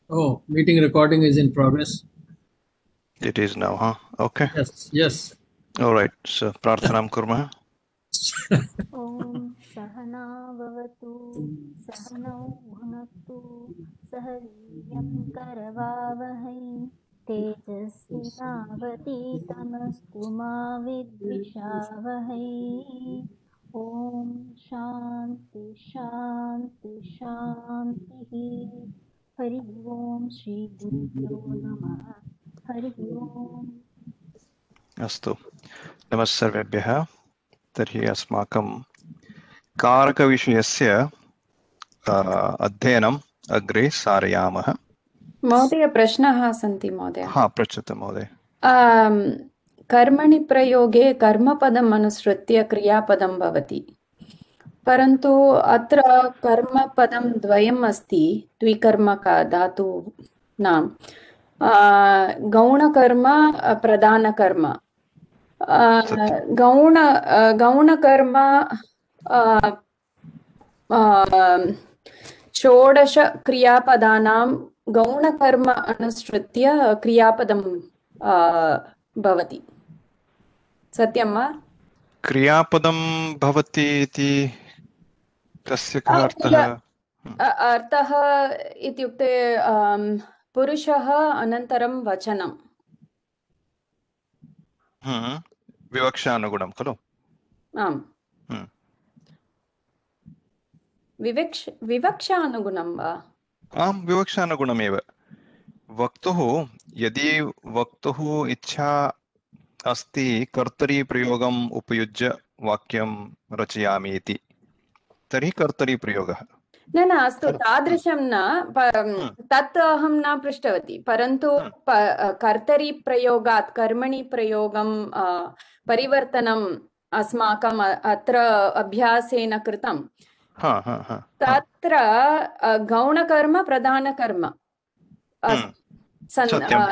Oh, meeting recording is in progress. It is now, huh? Okay. Yes, yes. All right. So, prarthanam kurmah. ॐ सहना भवतु सहनौ भुनक्तु सह वीर्यं करवावहै तेजस्विनावतीतमस्तु मा विद्विषावहै ॐ शान्ति शान्ति शान्तिः हरिः ॐ श्रीगुरुभ्यो नमः हरिः ॐ Astu. Namaste sarvebhyah. Tarhi asmakam कारकविषयस्य अध्ययनम् अग्रे सारयामः. महोदय प्रश्नाः सन्ति महोदय. हा, पृच्छतु महोदय. कर्मणि प्रयोगे कर्मपदम् अनुसृत्य क्रियापदं भवति, परन्तु अत्र कर्मपदं द्वयम् अस्ति द्विकर्मक धातूनां, गौणकर्म प्रधानकर्म. गौणकर्म षोडश क्रियापदानां गौणकर्म अनुसृत्य क्रियापदं भवति. सत्यं वा? क्रियापदं भवति इति तस्य कः अर्थः? अर्थः इत्युक्ते पुरुषः अनन्तरं वचनं. विवक्षानुगुणं खलु? आम्. विवक्षानुगुणं वा? आम्, विवक्षानुगुणमेव. वक्तुः यदि वक्तुः इच्छा अस्ति कर्तरी प्रयोगम् उपयुज्य वाक्यं रचयामि इति, तर्हि कर्तरी प्रयोगः. न अस्तु, तादृशं न, तत् अहं न पृष्टवती, परन्तु कर्तरी प्रयोगात् कर्मणि प्रयोगं परिवर्तनम् अस्माकम् अत्र अभ्यासेन कृतं. तत्र गौणकर्म प्रधानकर्म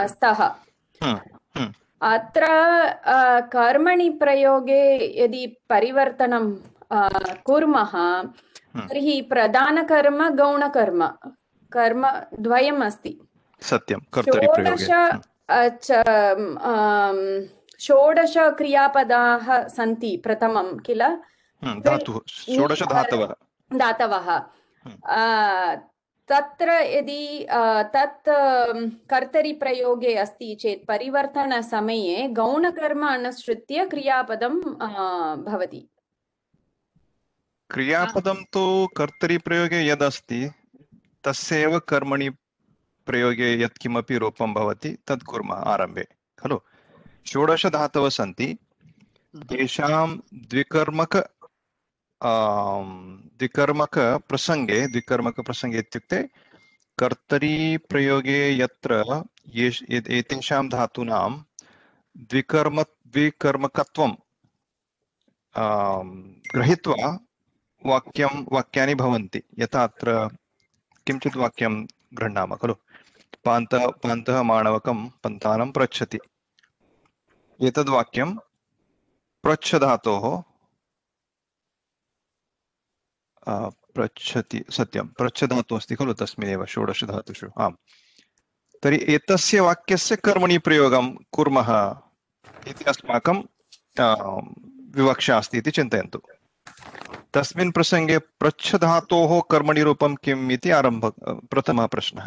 स्तः. अत्र कर्मणि प्रयोगे यदि परिवर्तनं कुर्मः तर्हि प्रधानकर्म गौणकर्म कर्म द्वयम् अस्ति. सत्यं. षोडश क्रियापदाः सन्ति प्रथमं किल? धातवः. तत्र यदि तत् कर्तरी प्रयोगे अस्ति चेत् परिवर्तनसमये गौणकर्म अनुसृत्य क्रियापदं भवति. क्रियापदं तु कर्तरी प्रयोगे यदस्ति तस्यैव कर्मणि प्रयोगे यत्किमपि रूपं भवति तत् कुर्मः आरम्भे खलु. षोडश धातवः सन्ति, तेषां द्विकर्मक प्रसंगे इत्युक्ते कर्तरी प्रयोगे यत्र एतेषां धातूनां द्विकर्मकत्वं गृहीत्वा वाक्यानि भवन्ति. यथा अत्र किञ्चित् वाक्यं गृह्णामः खलु. पान्तः माणवकं पन्थानं पृच्छति. एतद् वाक्यं पृच्छ धातोः पृच्छति, सत्यं पृच्छ धातुः अस्ति खलु तस्मिन्नेव षोडश धातुषु. आम्. तर्हि एतस्य वाक्यस्य कर्मणि प्रयोगं कुर्मः इति अस्माकं विवक्षा अस्ति इति चिन्तयन्तु. तस्मिन् प्रसंगे पृच्छ धातोः कर्मणि रूपं किम् इति प्रथमः प्रश्नः.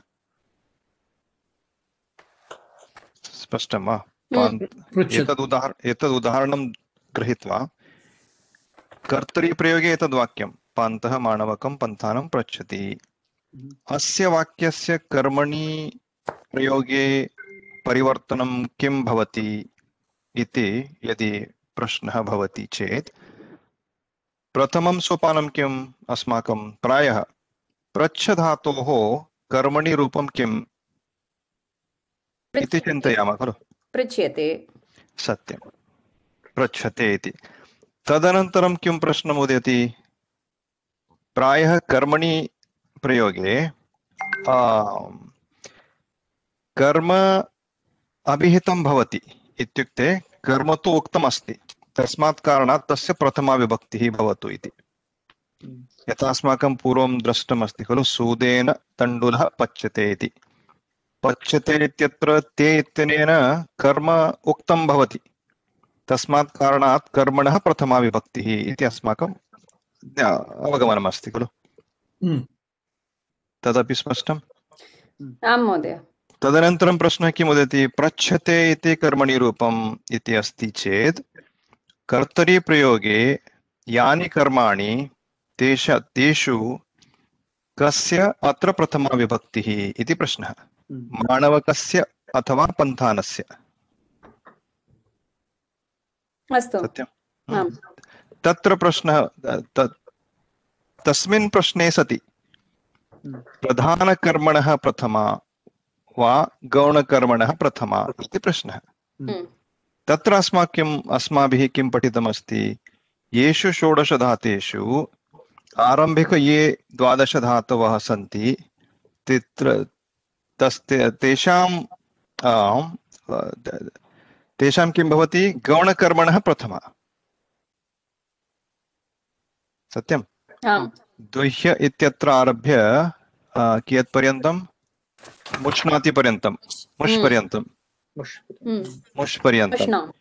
स्पष्टं वा? एतद् उदाहरणं गृहीत्वा कर्तरी प्रयोगे एतद् वाक्यं पान्तः माणवकं पन्थानं पृच्छति. अस्य वाक्यस्य कर्मणि प्रयोगे परिवर्तनं किं भवति इति यदि प्रश्नः भवति चेत् प्रथमं सोपानं किम् अस्माकं? प्रायः पृच्छ धातोः कर्मणि रूपं किम् इति चिन्तयामः खलु. पृच्छ्यते. सत्यं, पृच्छते इति. तदनन्तरं किं प्रश्नम् उदेति? प्रायः कर्मणि प्रयोगे कर्म अभिहितं भवति, इत्युक्ते कर्म तु उक्तम् अस्ति, तस्मात् कारणात् तस्य प्रथमा विभक्तिः भवतु इति. यथा अस्माकं पूर्वं दृष्टमस्ति खलु, सूदेन तण्डुलः पच्यते इति. पच्यते इत्यत्र ते इत्यनेन कर्म उक्तं भवति, तस्मात् कारणात् कर्मणः प्रथमा विभक्तिः इति अस्माकं अवगमनमस्ति खलु। तदपि स्पष्टम्। आं महोदय। तदनन्तरं प्रश्नः किं वदति, पृच्छते इति कर्मणि रूपम् इति अस्ति चेत् कर्तरिप्रयोगे यानि कर्माणि तेषु कस्य अत्र प्रथमा विभक्तिः इति प्रश्नः। माणवकस्य अथवा पन्थानस्य। अस्तु। सत्यम्। तत्र प्रश्नः तस्मिन् प्रश्ने सति प्रधानकर्मणः प्रथमा वा गौणकर्मणः प्रथमा इति प्रश्नः। तत्र अस्माभिः किं पठितमस्ति, येषु 16 धातेषु आरम्भिक ये 12 धातवः सन्ति तेषां किं भवति, गौणकर्मणः प्रथमा। सत्यम्। द्वह्य इत्यत्र आरभ्य कियत् पर्यन्तं, मुष्णाति पर्यन्तं, मुष् पर्यन्तं, मुष् पर्यन्तं।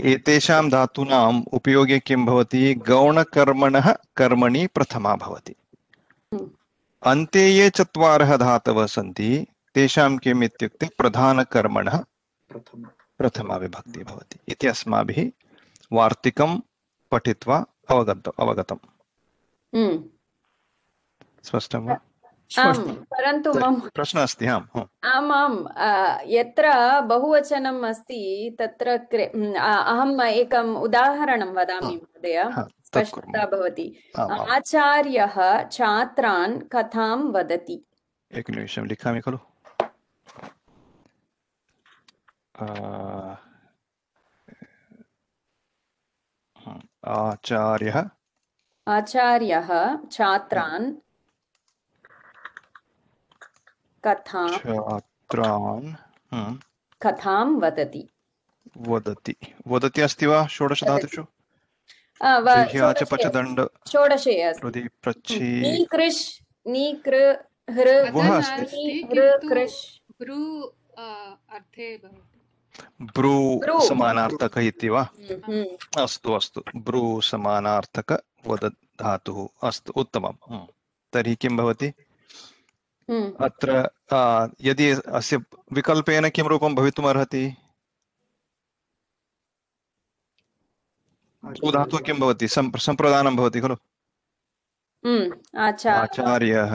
एतेषां धातूनाम् उपयोगे किं भवति, गौणकर्मणः कर्मणि प्रथमा भवति। अन्ते ये 4 धातवः सन्ति तेषां किम् इत्युक्ते प्रधानकर्मणः प्रथमा विभक्तिः भवति इति अस्माभिः वार्तिकं पठित्वा अवगतम्। स्पष्टं वा? परन्तु मम प्रश्नः अस्ति। आमां यत्र बहुवचनम् अस्ति तत्र अहम् एकम् उदाहरणं वदामि महोदय, स्पष्टता भवति। आचार्यः छात्रान् कथां वदति। एकनिमिषं लिखामि खलु। आचार्यः छात्रान् कथां वदति। वदति अस्ति वा 16 धातुषु? 16 अस्ति। ब्रू समानार्थक इति वा? अस्तु अस्तु, ब्रू समानार्थक वद धातुः। अस्तु, उत्तमं। तर्हि किं भवति अत्र, यदि अस्य विकल्पेन किं रूपं भवितुमर्हति? धातुः किं भवति, सम्प्रदानं भवति खलु। आचार्यः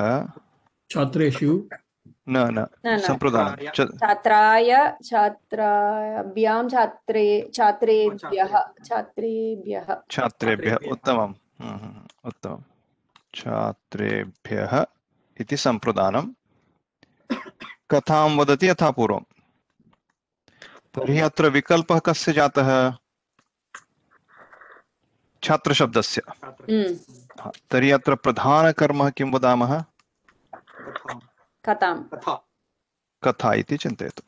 छात्रेषु न सम्प्रदानं छात्राय छात्राभ्यां छात्रेभ्यः। उत्तमम्। उत्तमं। छात्रेभ्यः इति सम्प्रदानं कथां वदति यथा पूर्वं। तर्हि अत्र विकल्पः कस्य जातः? छात्रशब्दस्य। तर्हि अत्र प्रधानकर्मः किं वदामः? कथा इति चिन्तयतु।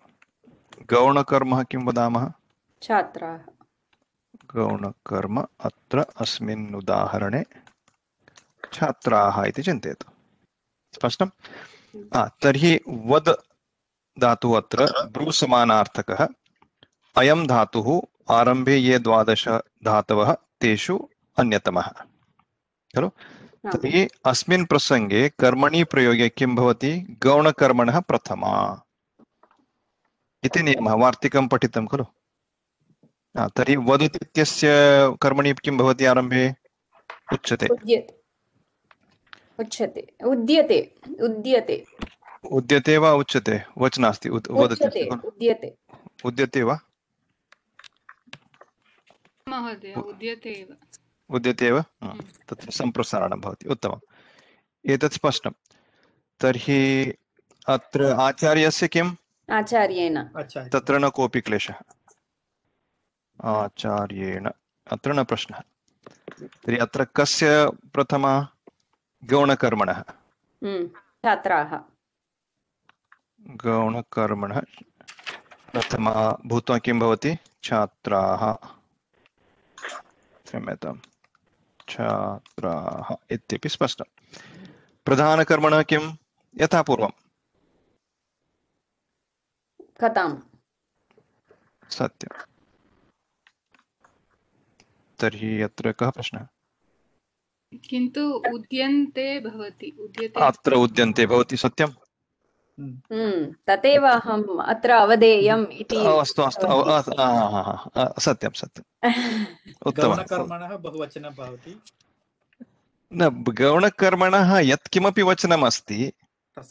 गौणकर्मः किं वदामः? छात्राः। गौणकर्म अत्र अस्मिन् उदाहरणे छात्राः इति चिन्तयतु। स्पष्टं? तर्हि वद धातुः अत्र ब्रू समानार्थकः। अयं धातुः आरम्भे ये 12 धातवः तेषु अन्यतमः खलु। तर्हि अस्मिन् प्रसङ्गे कर्मणि प्रयोगे किं भवति, गौणकर्मणः प्रथमा इति नियमः। वार्तिकं पठितं खलु। तर्हि वदति इत्यस्य कर्मणि किं भवति आरम्भे? उच्यते। उद्यते वा उच्यते? वच नास्ति, वदति। उद्यते वा महोदय? उद्यते एव। तत्र सम्प्रसारणं भवति। उत्तमम्, एतत् स्पष्टं। तर्हि अत्र आचार्यस्य किम्? आचार्येण। तत्र न कोऽपि क्लेशः। आचार्येण अत्र न प्रश्नः। तर्हि अत्र कस्य प्रथमा? गौणकर्मणः। छात्राः। गौणकर्मणः प्रथमा भूत्वा किं भवति? छात्राः। क्षम्यताम्, छात्राः इत्यपि स्पष्टं। प्रधानकर्मणः किं? यथा पूर्वं कथाम् सत्यं। तर्हि अत्र कः प्रश्नः? किन्तु उद्यन्ते भवति, उद्यते अत्र उद्यन्ते भवति, सत्यं। तथैव अहम् अत्र अवधेयम् इति अस्तु अस्तु उक्तवती। सत्यं सत्यं, उत्तमं। गौणकर्मणः बहुवचनं भवति। न, गौणकर्मणः यत्किमपि वचनम् अस्ति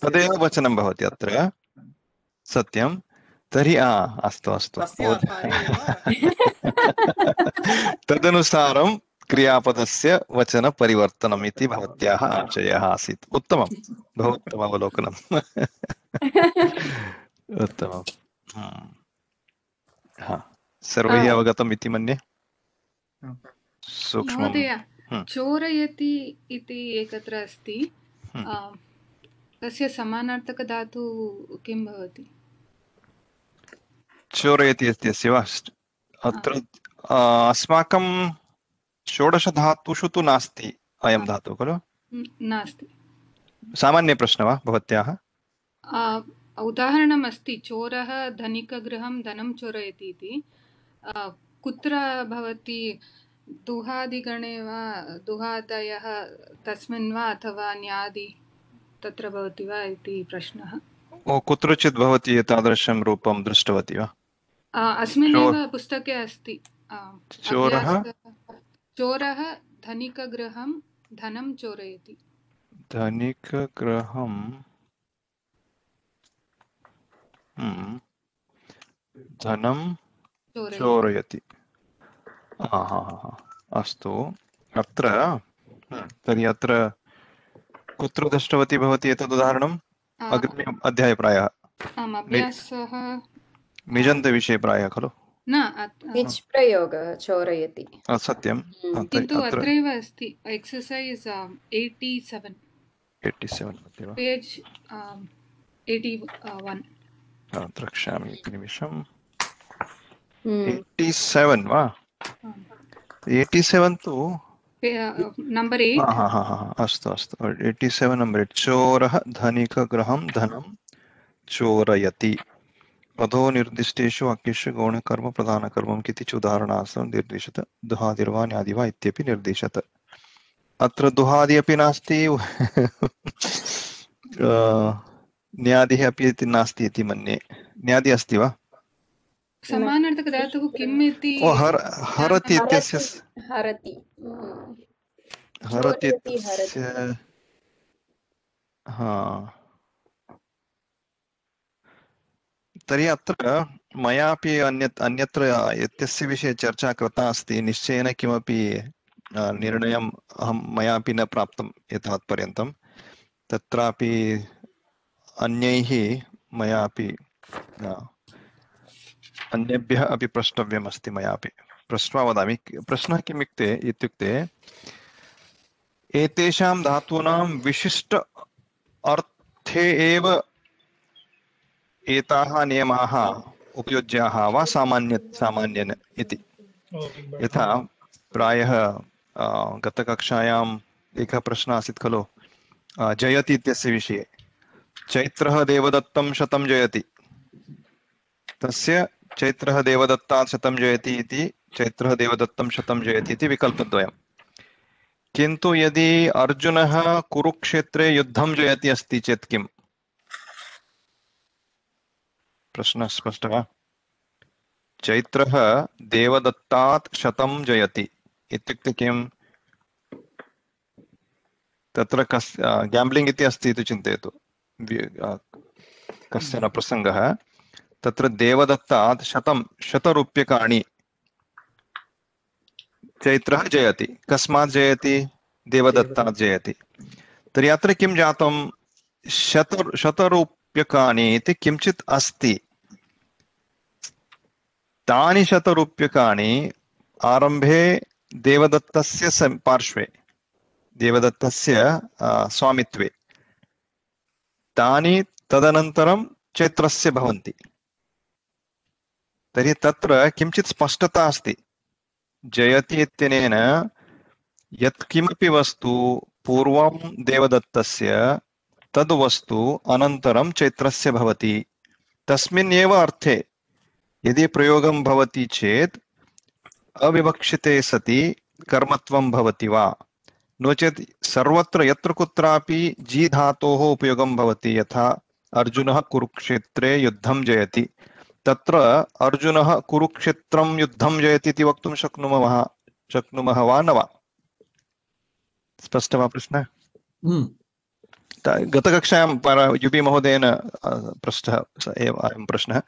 तदेव वचनं भवति अत्र, सत्यं। तर्हि अस्तु अस्तु, तदनुसारं क्रियापदस्य वचनपरिवर्तनम् इति भवत्याः आशयः आसीत्। उत्तमं, बहु उत्तमम् अवलोकनम्। उत्तमम्। सर्वैः अवगतम् इति मन्ये। सूक्ष्मं। महोदय, चोरयति इति एकत्र अस्ति, तस्य समानार्थकधातु किं भवति? चोरयति इत्यस्य वा? अत्र अस्माकं षोडशधातुषु तु नास्ति अयं धातुः खलु? नास्ति। सामान्यप्रश्नः वा भवत्याः? उदाहरणम् अस्ति, चोरः धनिकगृहं धनं चोरयति इति। कुत्र भवति? दुहादिगणे वा, दुहादयः तस्मिन् वा, अथवा न्यादि तत्र भवति वा इति प्रश्नः। कुत्रचित् भवती एतादृशं रूपं दृष्टवती वा? अस्मिन्नेव पुस्तके अस्ति। चोरः धनिकगृहं धनं चोरयति। धनिकगृहं धनं चोरयति। अस्तु, अत्र तर्हि अत्र कुत्र दृष्टवती भवती एतद् उदाहरणम्? अग्रिमे अध्याये प्रायः मिजन्तविषये प्रायः खलु? निच् प्रयोगः चोरयति। सत्यं, किन्तु अत्रैव अस्ति, एक्सर्सैस् 87 पेज् 81। द्रक्ष्यामि एकनिमिषम्। 87 वा? 87 तु नम्बर् 8। अस्तु अस्तु, 87 नम्बर् 8। चोरः धनिकगृहं धनं चोरयति। अधो निर्दिष्टेषु वाक्येषु गौणकर्म प्रधानकर्मं किति च उदाहरणार्थं निर्दिशत। दुहादिर्वा न्यादि वा इत्यपि निर्दिशत। अत्र दुहादि अपि नास्ति, न्यादिः अपि नास्ति इति मन्ये। न्यादि अस्ति वा? समानार्थकधातुः किम् इति? हरति इत्यस्य हरति तर्हि अत्र मयापि अन्यत्र एतस्य विषये चर्चा कृता अस्ति। निश्चयेन किमपि निर्णयं मयापि न प्राप्तम् एतावत्पर्यन्तं। तत्रापि अन्यैः मयापि अन्येभ्यः अपि प्रष्टव्यमस्ति। मयापि प्रश्नः वदामि। प्रश्नः किम् इत्युक्ते एतेषां धातूनां विशिष्ट अर्थे एव एताः नियमाः उपयुज्याः वा सामान्येन इति। यथा प्रायः गतकक्षायाम् एकः प्रश्नः आसीत् खलु जयति इत्यस्य विषये। चैत्रः देवदत्तं शतं जयति, तस्य चैत्रः देवदत्तात् शतं जयति इति चैत्रः देवदत्तं शतं जयति इति विकल्पद्वयम्। किन्तु यदि अर्जुनः कुरुक्षेत्रे युद्धं जयति अस्ति चेत् किम्? प्रश्नः स्पष्टः वा? चैत्रः देवदत्तात् शतं जयति इत्युक्ते किम्? तत्र गैम्ब्लिङ्ग् इति अस्ति इति चिन्तयतु। कश्चन प्रसङ्गः, तत्र देवदत्तात् शतरूप्यकाणि चैत्रः जयति। कस्मात् जयति? देवदत्तात् जयति। तर्हि अत्र किं जातं? शतरूप्यकाणि इति किञ्चित् अस्ति। तानि शतरूप्यकाणि आरम्भे देवदत्तस्य पार्श्वे, देवदत्तस्य स्वामित्वे, तानि तदनन्तरं चैत्रस्य भवन्ति। तर्हि तत्र किञ्चित् स्पष्टता अस्ति। जयति इत्यनेन यत्किमपि वस्तु पूर्वं देवदत्तस्य तद् वस्तु अनन्तरं चैत्रस्य भवति। तस्मिन् एव अर्थे यदि प्रयोगं भवति चेत् अविवक्षिते सति कर्मत्वं भवति वा, नो चेत् सर्वत्र यत्र कुत्रापि जी धातोः उपयोगं भवति, यथा अर्जुनः कुरुक्षेत्रे युद्धं जयति, तत्र अर्जुनः कुरुक्षेत्रं युद्धं जयति इति वक्तुं शक्नुमः वा न वा? स्पष्टः वा प्रश्नः? गतकक्षायां युपि महोदयेन पृष्टः एव अयं प्रश्नः,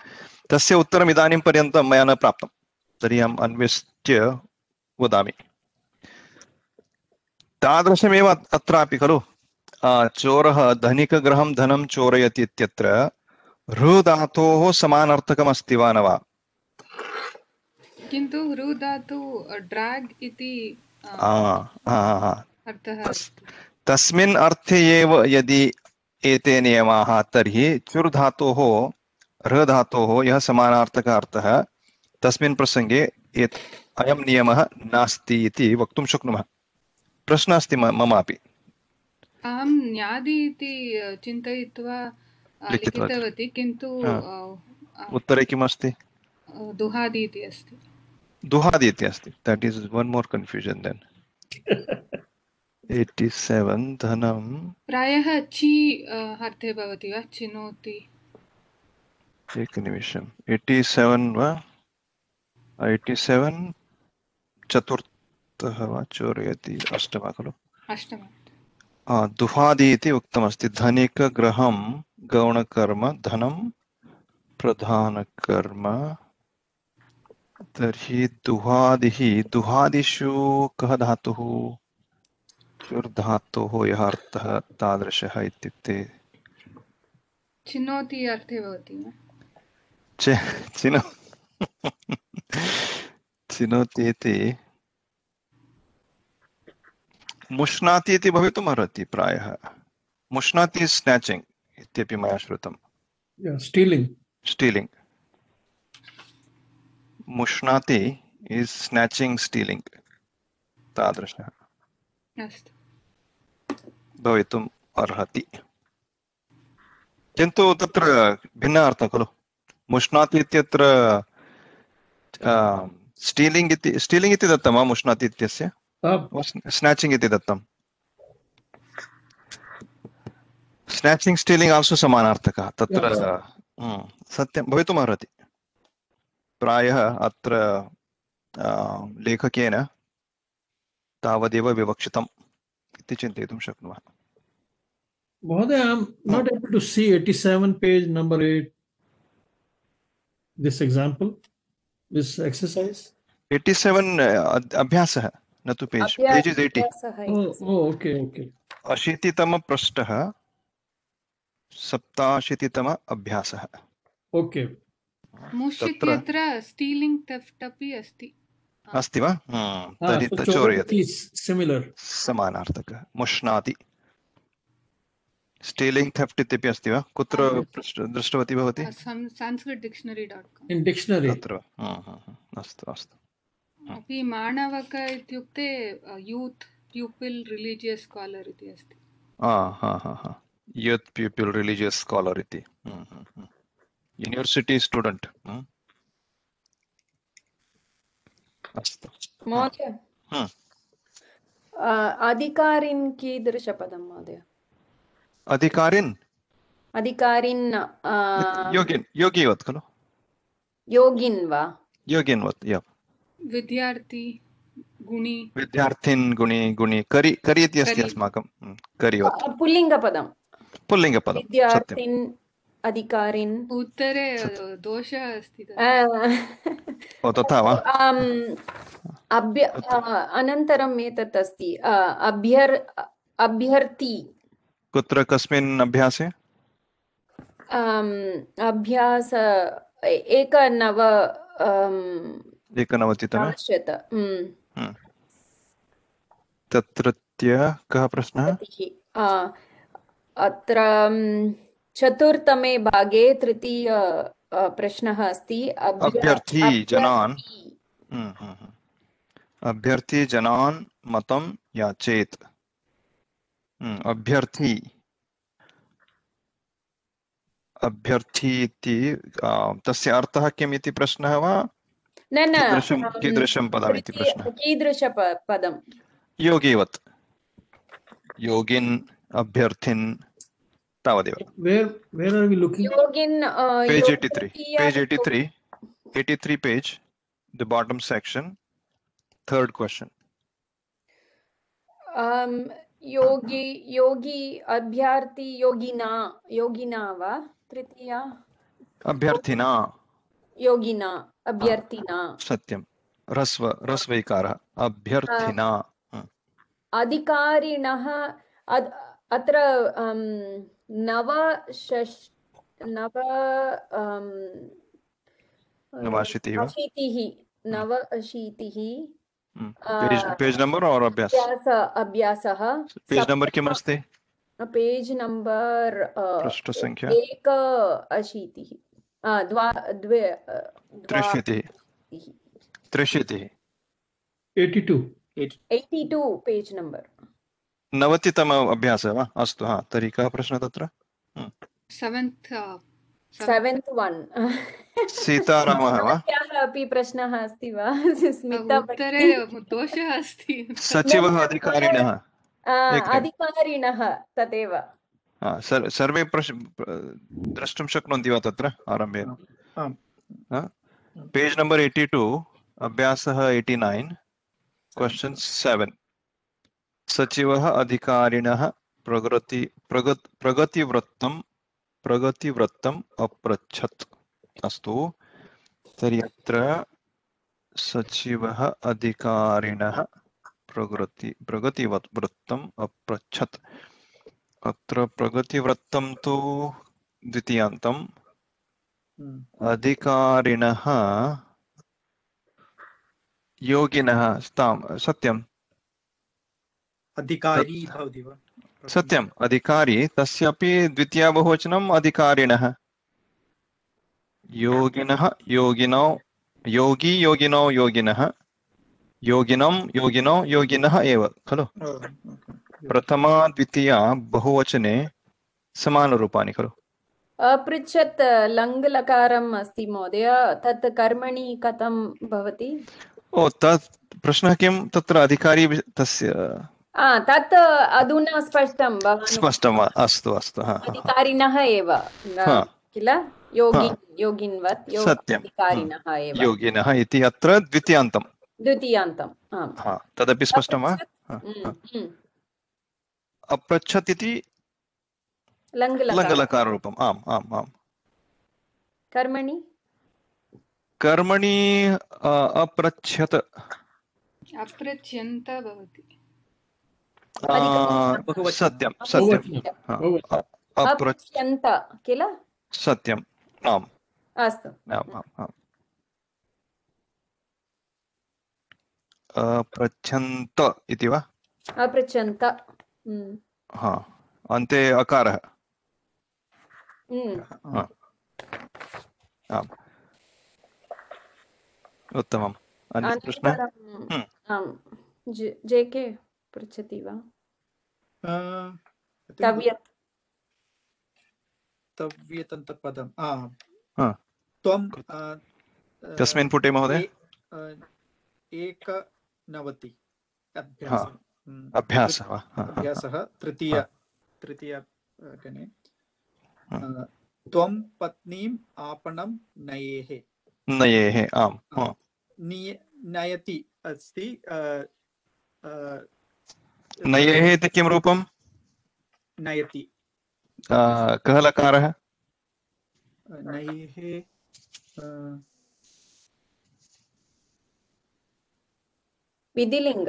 तस्य उत्तरम् इदानीं पर्यन्तं मया न प्राप्तं, तर्हि अहम् अन्विष्य वदामि। तादृशमेव अत्रापि खलु, चोरः धनिकगृहं धनं चोरयति इत्यत्र ऋ धातोः समानार्थकमस्ति वा न वा? किन्तु ऋ धातु ड्राग् इति अर्थः अस्ति। तस्मिन् अर्थे एव यदि एते नियमाः, तर्हि चुर् धातोः ऋ धातोः यः समानार्थकः अर्थः, तस्मिन् प्रसङ्गे अयं नियमः नास्ति इति वक्तुं शक्नुमः। प्रश्नः अस्ति ममापि। अहं न्यादि इति चिन्तयित्वा लिखितवती, किन्तु उत्तरे किमस्ति? दुहादि इति अस्ति। दुहादि इति अस्ति। That is one more confusion then. 87 धनं प्रायः ची अर्थे भवति वा, चिनोति? एकनिमिषम्। 87 वा? 87 चतुर्थः वा चोरयति, अष्टमः खलु? अष्टमः। दुहादि इति उक्तमस्ति। धनिकगृहं गौणकर्म, धनं प्रधानकर्म। तर्हि दुहादिः, दुहादिषु कः धातुः? चुर्धातोः यः अर्थः तादृशः इत्युक्ते चिनोति अर्थे भवति वा? चिनोति इति मुष्णाति इति भवितुम् अर्हति प्रायः। मुष्णाति स्नाचिङ्ग् इत्यपि मया श्रुतं। स्टीलिङ्ग्। मुष्णाति इस् स्नाचिङ्ग्, स्टीलिङ्ग्, तादृशः भवितुम् अर्हति। किन्तु तत्र भिन्नः अर्थः खलु। मुष्णाति इत्यत्र स्टीलिङ्ग् इति दत्तं वा? मुष्णाति इत्यस्य स्नाचिङ्ग् इति दत्तं। स्नाचिङ्ग्, स्टीलिङ्ग् आल्सो समानार्थकः। तत्र सत्यं भवितुम् अर्हति। प्रायः अत्र लेखकेन तावदेव विवक्षितम् इति चिन्तयितुं शक्नुमः। Mahoday, I am not able to see 87 page number 8. This example, this exercise. 87 अभ्यासः, न तु page. Page is 80। Oh, okay. 80तम पृष्ठः, 87तम अभ्यासः। Okay. मुष् इत्यत्र स्टीलिङ्ग् थेफ्ट् अपि अस्ति। अस्ति वा? तर्हि चोरयति सिमिलर्, समानार्थकः। मुष्णाति। स्टीलिङ्ग् थेफ्ट् इत्यपि अस्ति वा? कुत्र दृष्टवती भवती? sanskritdictionary.com। in dictionary तत्र अस्तु। अपि माणवक इत्युक्ते यूत् प्यूपिल् रिलीजियस् स्कालर् इति अस्ति। यूत् प्यूपिल् रिलीजियस् स्कालर् इति। University student. अस्तु महोदय, अधिकारिन् कीदृशपदं महोदय? अधिकारिन् योगिवत् खलु? योगिन् वा? योगिन्वत्, विद्यार्थी गुणी, विद्यार्थिन् गुणी करि इति अस्ति अस्माकं। करिवत् पुल्लिङ्गपदं। विद्यार्थिन्, अधिकारिन्। उत्तरे दोषः अस्ति। तथा वा? अनन्तरम् एतत् अस्ति अभ्यर्थी। कुत्र, कस्मिन् अभ्यासे? अभ्यास 91तमे। तत्रत्य कः प्रश्नः? अत्र चतुर्थमे भागे तृतीय प्रश्नः अस्ति। अभ्यर्थी जनान् मतं याचेत्। अभ्यर्थी अभ्यर्थी इति तस्य अर्थः किम् इति प्रश्नः वा न कीदृशं पदम् इति प्रश्नः? कीदृशपदं? योगिवत्, योगिन्, अभ्यर्थिन्, तावदेव. Where are we looking? योगिन् Page 83. Page 83. 83 page, the bottom section, third question. योगी अभ्यर्थी योगिना वा तृतीया? अभ्यर्थिना. योगिना अभ्यर्थिना. सत्यं. रस्वैकारः अभ्यर्थिना. अधिकारिणः अत्र नवाशीतिः पेज नंबर और अभ्यासः पेज नंबर किमस्ति? पेज नंबर पृष्ठसङ्ख्या 1 त्रिशतिः 82 पेज नंबर 90तम अभ्यासः वा? अस्तु, हा, तर्हि कः प्रश्नः तत्र? 7th one. सीतारामः वा? अपि प्रश्नः अस्ति वा? उत्तरे दोषः अस्ति. सचिवः अधिकारिणः तदेव. सर्वे द्रष्टुं शक्नुवन्ति वा तत्र आरम्भे? पेज नंबर 82, अभ्यासः 89, क्वेश्चन 7. सचिवः अधिकारिणः प्रगतिवृत्तम् अपृच्छत्. अस्तु, तर्हि अत्र सचिवः अधिकारिणः प्रगतिवृत्तम् अपृच्छत्. अत्र प्रगतिवृत्तं तु द्वितीयान्तम्, अधिकारिणः योगिनः. सत्यम्, अधिकारी भवति वा? सत्यम्, अधिकारी, तस्यापि द्वितीया बहुवचनम् अधिकारिणः. योगिनः योगिनौ, योगी योगिनौ योगिनः, योगिनः एव खलु? प्रथमा द्वितीया बहुवचने समानरूपाणि खलु? अपृच्छत् लङ् लकारम् अस्ति महोदय, तत् कर्मणि कथं भवति? ओ, तत् प्रश्नः किं तत्र अधिकारी तस्य? तत् अधुना स्पष्टं वा? अस्तु, अधिकारिणः एव किल? योगिन्वत् अधिकारिणः एव, योगिनः इति अत्र द्वितीयान्तम्. तदपि स्पष्टं वा? अपृच्छत् इति लङ्लकाररूपम्. आम्. कर्मणि अपृच्छत् अप्रच्छन्त भवति. सत्यं अपृच्छन्त किल? सत्यम्, आम्. अस्तु, अपृच्छन्त इति वा? अपृच्छन्त, अन्ते अकारः. उत्तमम्. अन्यः प्रश्नः? जेके पृच्छति वा? तव्यतन्तपदं त्वं कस्मिन् पुटे महोदय? 91 अभ्यासः वा? अभ्यासः तृतीय गणे. त्वं पत्नीम् आपणं नयेः. आम्. नयति अस्ति. नयेः इति किं रूपं? नयति. कः लकारः? नयेः विधिलिङ्ग.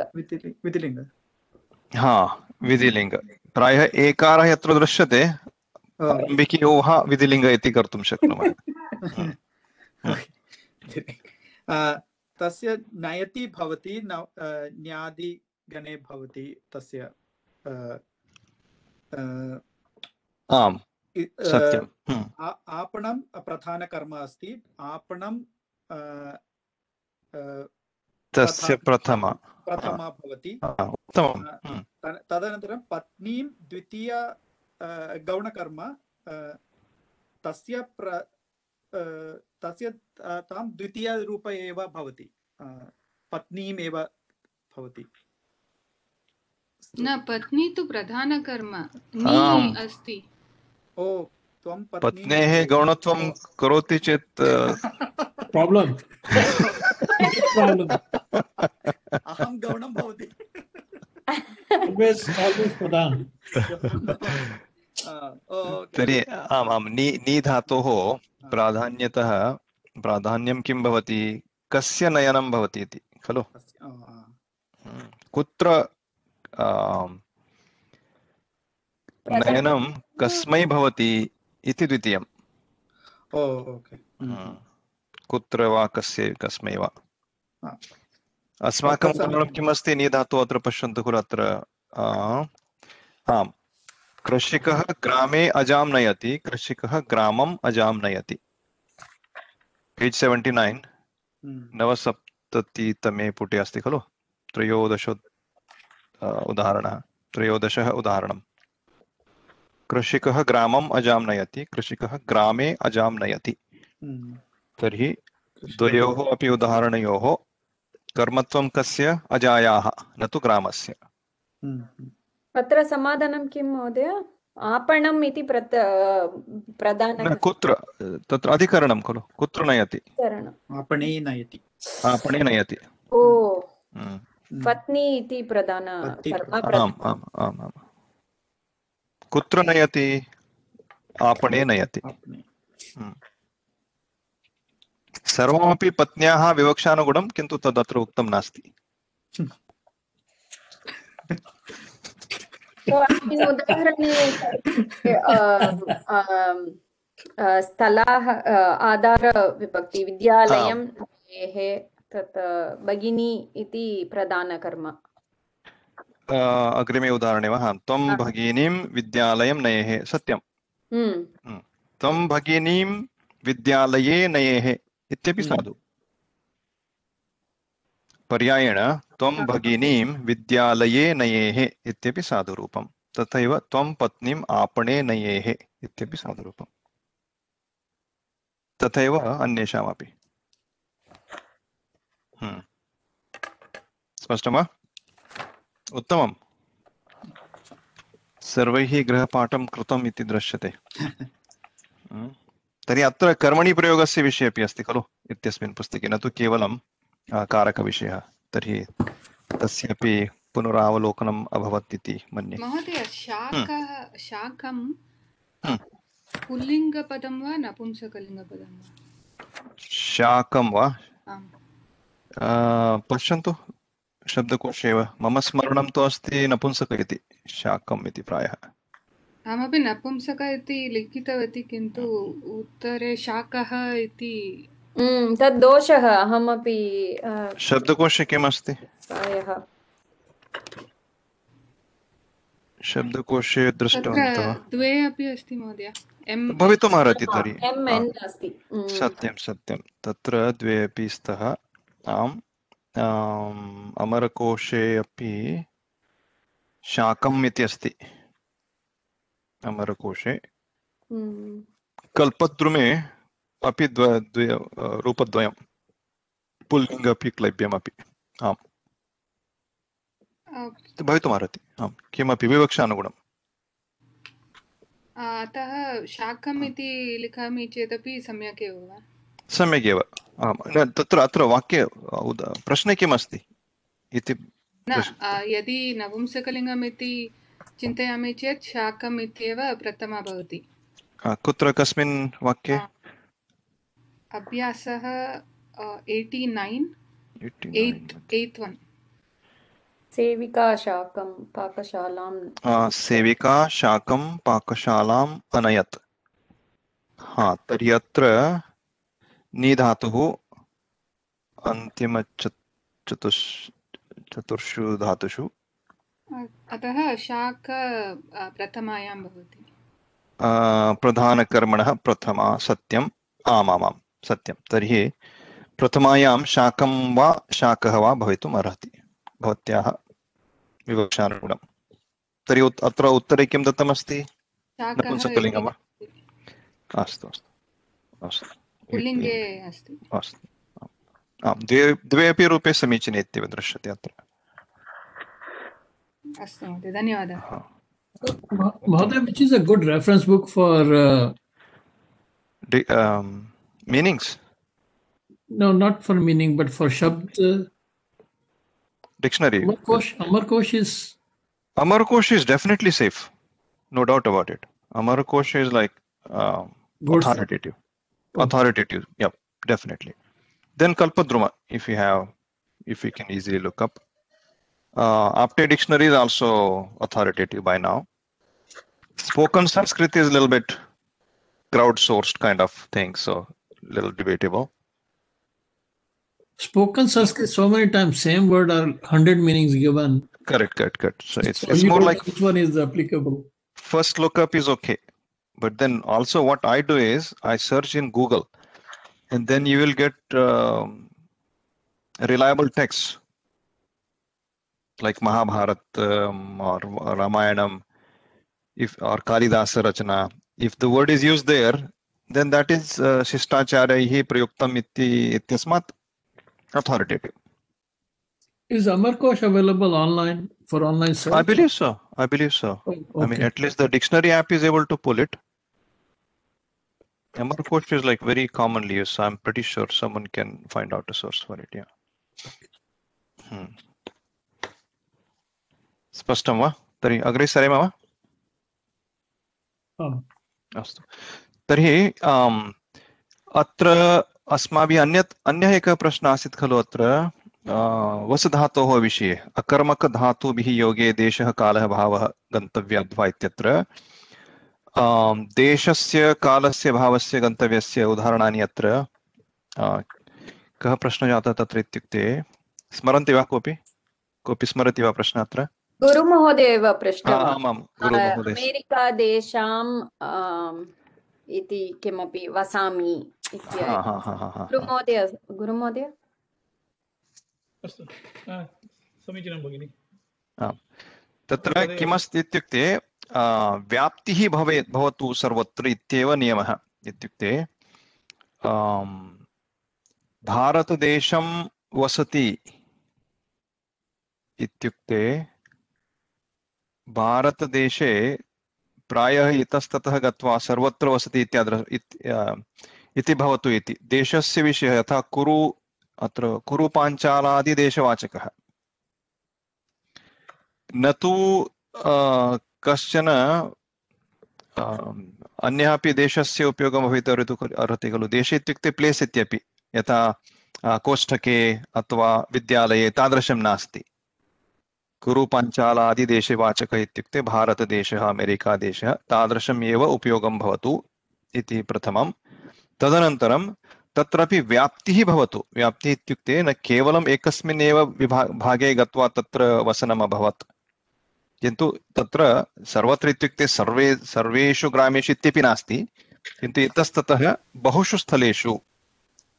विधिलिङ्ग. प्रायः एकारः यत्र दृश्यते आरम्भिकीयोः विधिलिङ्ग इति कर्तुं शक्नुमः. तस्य नयति भवति, न्यादिगणे भवति तस्य. आम्, सत्यम्. आपणं प्रधानकर्म अस्ति. आपणं तस्य प्रथमा भवति. उत्तमम्. तदनन्तरं पत्नीं द्वितीय गौणकर्म तस्य तां द्वितीयरूप एव भवति, पत्नीमेव भवति। न, पत्नी तु प्रधानकर्म नी आम्। अस्ति। ओ, त्वं पत्नेः गौणत्वं करोति चेत् Problem. Problem. अहं गौणं भवति। Always Pradhan. तर्हि आम् आम् नी धातोः प्राधान्यं किं भवति, कस्य नयनं भवति इति खलु। कुत्र नयनं कस्मै भवति इति द्वितीयम्। कुत्र वा कस्य कस्मै वा। अस्माकं उदाहरणं किमस्ति, नी धातु अत्र पश्यन्तु खलु। अत्र आम्, कृषिकः ग्रामे अजां नयति, कृषिकः ग्रामम् अजां नयति। पेज् 79 नवसप्ततितमे पुटे अस्ति खलु। 13 उदाहरणं। कृषिकः ग्रामम् अजां नयति, कृषिकः ग्रामे अजां नयति। तर्हि द्वयोः अपि उदाहरणयोः कर्मत्वं कस्य, अजायाः, न तु ग्रामस्य। अत्र समाधानं किं महोदय? आपणम् इति प्रधान कुत्र, तत्र अधिकरणं खलु। कुत्र नयति? आपणे नयति। आपणे नयति। ओ, पत्नी इति प्रधान कर्म। आम् आम् आम् आम्। कुत्र नयति? आपणे नयति। सर्वमपि पत्न्याः विवक्षानुगुणं, किन्तु तदत्र उक्तं नास्ति। अस्मिन् उदाहरणे स्थलाः आधारविभक्ति, विद्यालयं तत् भगिनी इति प्रधानकर्म। अग्रिमे उदाहरणे वा, त्वं भगिनीं विद्यालयं नयेः। सत्यं। त्वं भगिनीं विद्यालये नयेः इत्यपि साधु। पर्यायेण त्वं भगिनीं विद्यालये नयेः इत्यपि साधुरूपं। तथैव त्वं पत्नीम् आपणे नयेः इत्यपि साधुरूपं। तथैव अन्येषामपि। स्पष्टं वा? उत्तमम्। सर्वैः गृहपाठं कृतम् इति दृश्यते। तर्हि अत्र कर्मणि प्रयोगस्य विषये अपि अस्ति खलु इत्यस्मिन् पुस्तके, न तु केवलं कारकविषयः। तर्हि तस्यापि पुनरावलोकनम् अभवत् इति मन्ये। महोदय, शाकं पुल्लिङ्गपदं वा नपुंसकलिङ्गपदं वा? शाकं वा? पश्यन्तु शब्दकोशे एव। मम स्मरणं तु अस्ति नपुंसक इति, शाकम् इति प्रायः। अहमपि नपुंसक इति लिखितवती, किन्तु उत्तरे शाकः इति। तद् दोषः। अहमपि शब्दकोशे किमस्ति? प्रायः शब्दकोशे दृष्टवन्तः? द्वे अपि अस्ति महोदय। भवितुमर्हति तर्हि। MN अस्ति। सत्यं सत्यं, तत्र द्वे अपि स्तः। आम्, अमरकोशे अपि शाकम् इति अस्ति। अमरकोशे कल्पद्रुमे अपि रूपद्वयं, पुल्लिङ्ग अपि क्लैब्यमपि। आम्, भवितुमर्हति। आम्, किमपि विवक्षानुगुणम्। अतः शाकम् इति लिखामि चेदपि सम्यक् एव वा? सम्यगेव। आम्, तत्र अत्र वाक्ये प्रश्ने किमस्ति इति न, यदि नपुंसकलिङ्गम् इति चिन्तयामि चेत् शाकम् इत्येव प्रथमा भवति। कुत्र, कस्मिन् वाक्ये? अभ्यासः 89:8-1। सेविका शाकं पाकशालां। सेविका शाकं पाकशालाम् अनयत्। तर्हि अत्र नी धातुः अन्तिमचतुर्षु धातुषु, अतः शाक प्रथमायां भवति। प्रधानकर्मणः प्रथमा। सत्यम्। आमामां सत्यं। तर्हि प्रथमायां शाकं वा शाकः वा भवितुम् अर्हति भवत्याः विवक्षानुगुणं। तर्हि अत्र उत्तरे किं दत्तमस्ति? नपुंसकलिङ्गं वा? अस्तु अस्तु अस्तु पुल्लिङ्गे अस्ति। अस्तु आम् द्वे अपि रूपे समीचीने इत्येव दृश्यते अत्र। अस्तु महोदय, धन्यवादः। Mahoday, which is a good reference book for meanings? no, not for meaning, but for Shabd. Dictionary. Amarkosh is. Amarkosh is definitely safe, no doubt about it. Amarkosh is like authoritative. Authoritative, yep, definitely. Then Kalpadruma, if you can easily look up. Apte dictionary is also authoritative by now. Spoken Sanskrit is a little bit crowdsourced kind of thing, so a little debatable. Spoken Sanskrit, so many times same word are 100 meanings given. Correct. So it's you more don't like know which one is applicable. first lookup is okay, but then also what I do is I search in Google, and then you will get reliable texts like Mahabharata or Ramayanam, or Kalidasa Rachana. If the word is used there, then that is Shistacharaihi Prayuktam ityasmat authoritative. Is Amarkosh available online for online search? I believe so. Oh, okay. I mean, at least the dictionary app is able to pull it. Amarkosh is like very commonly used, so I'm pretty sure someone can find out a source for it. Yeah. स्पष्टं वा? तर्हि अग्रे सरेम वा? अस्तु। तर्हि अत्र अस्माभिः अन्यः एकः प्रश्नः आसीत् खलु अत्र वसधातोः विषये। अकर्मकधातुभिः योगे देशः कालः भावः गन्तव्याद् वा इत्यत्र देशस्य कालस्य भावस्य गन्तव्यस्य उदाहरणानि अत्र कः प्रश्नः जातः तत्र इत्युक्ते स्मरन्ति वा कोऽपि स्मरति वा प्रश्नः अत्र? गुरुमहोदय एव पृष्टवान्। आमां गुरुमहोदय। अमेरिकादेशाम् इति किमपि वसामि इत्यादि। गुरुमहोदय अस्तु, समीचीनं भगिनि। तत्र किमस्ति इत्युक्ते व्याप्तिः भवतु सर्वत्र इत्येव नियमः। इत्युक्ते भारतदेशं वसति इत्युक्ते भारतदेशे प्रायः इतस्ततः गत्वा सर्वत्र वसति इति भवतु इति देशस्य विषयः। यथा अत्र कुरुपाञ्चालादिदेशवाचकः, न तु कश्चन अन्यः अपि देशस्य उपयोगं भवितुम् अर्हति खलु। देशे इत्युक्ते प्लेस् इत्यपि, यथा कोष्ठके अथवा विद्यालये तादृशं नास्ति। कुरुपाञ्चालादिदेशवाचकः इत्युक्ते भारतदेशः, अमेरिकादेशः तादृशम् एव उपयोगं भवतु इति प्रथमं। तदनन्तरं तत्रापि व्याप्तिः भवतु। व्याप्तिः इत्युक्ते न केवलम् एकस्मिन् एव भागे गत्वा तत्र वसनम् अभवत्, किन्तु तत्र सर्वत्र इत्युक्ते सर्वेषु ग्रामेषु इत्यपि नास्ति, किन्तु इतस्ततः बहुषु स्थलेषु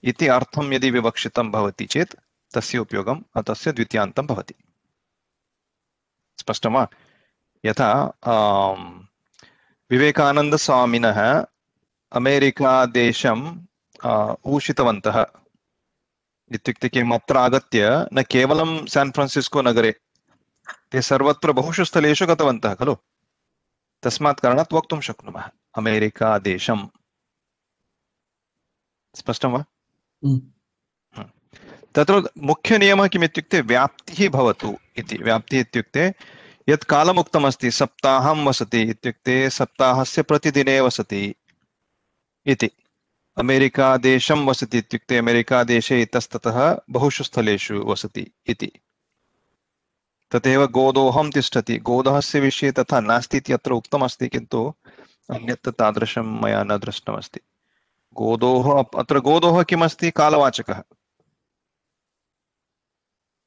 इति अर्थं यदि विवक्षितं भवति चेत् तस्य उपयोगं तस्य द्वितीयान्तं भवति। स्पष्टं वा? यथा विवेकानन्दस्वामिनः अमेरिकादेशं उषितवन्तः इत्युक्ते किम्, अत्र आगत्य न केवलं सान् फ्रान्सिस्को नगरे, ते सर्वत्र बहुषु स्थलेषु गतवन्तः खलु। तस्मात् कारणात् वक्तुं शक्नुमः अमेरिकादेशं। स्पष्टं वा? तत्र मुख्यनियमः किम् इत्युक्ते व्याप्तिः भवतु इति। व्याप्तिः इत्युक्ते यत् कालमुक्तमस्ति सप्ताहं वसति इत्युक्ते सप्ताहस्य प्रतिदिने वसति इति। अमेरिकादेशं वसति इत्युक्ते अमेरिकादेशे इतस्ततः बहुषु स्थलेषु वसति इति। तथैव गोदोहं तिष्ठति, गोदहस्य विषये तथा नास्ति इति अत्र उक्तमस्ति, किन्तु अन्यत्र तादृशं मया न दृष्टमस्ति। गोदोः, अत्र गोदोः किमस्ति? कालवाचकः।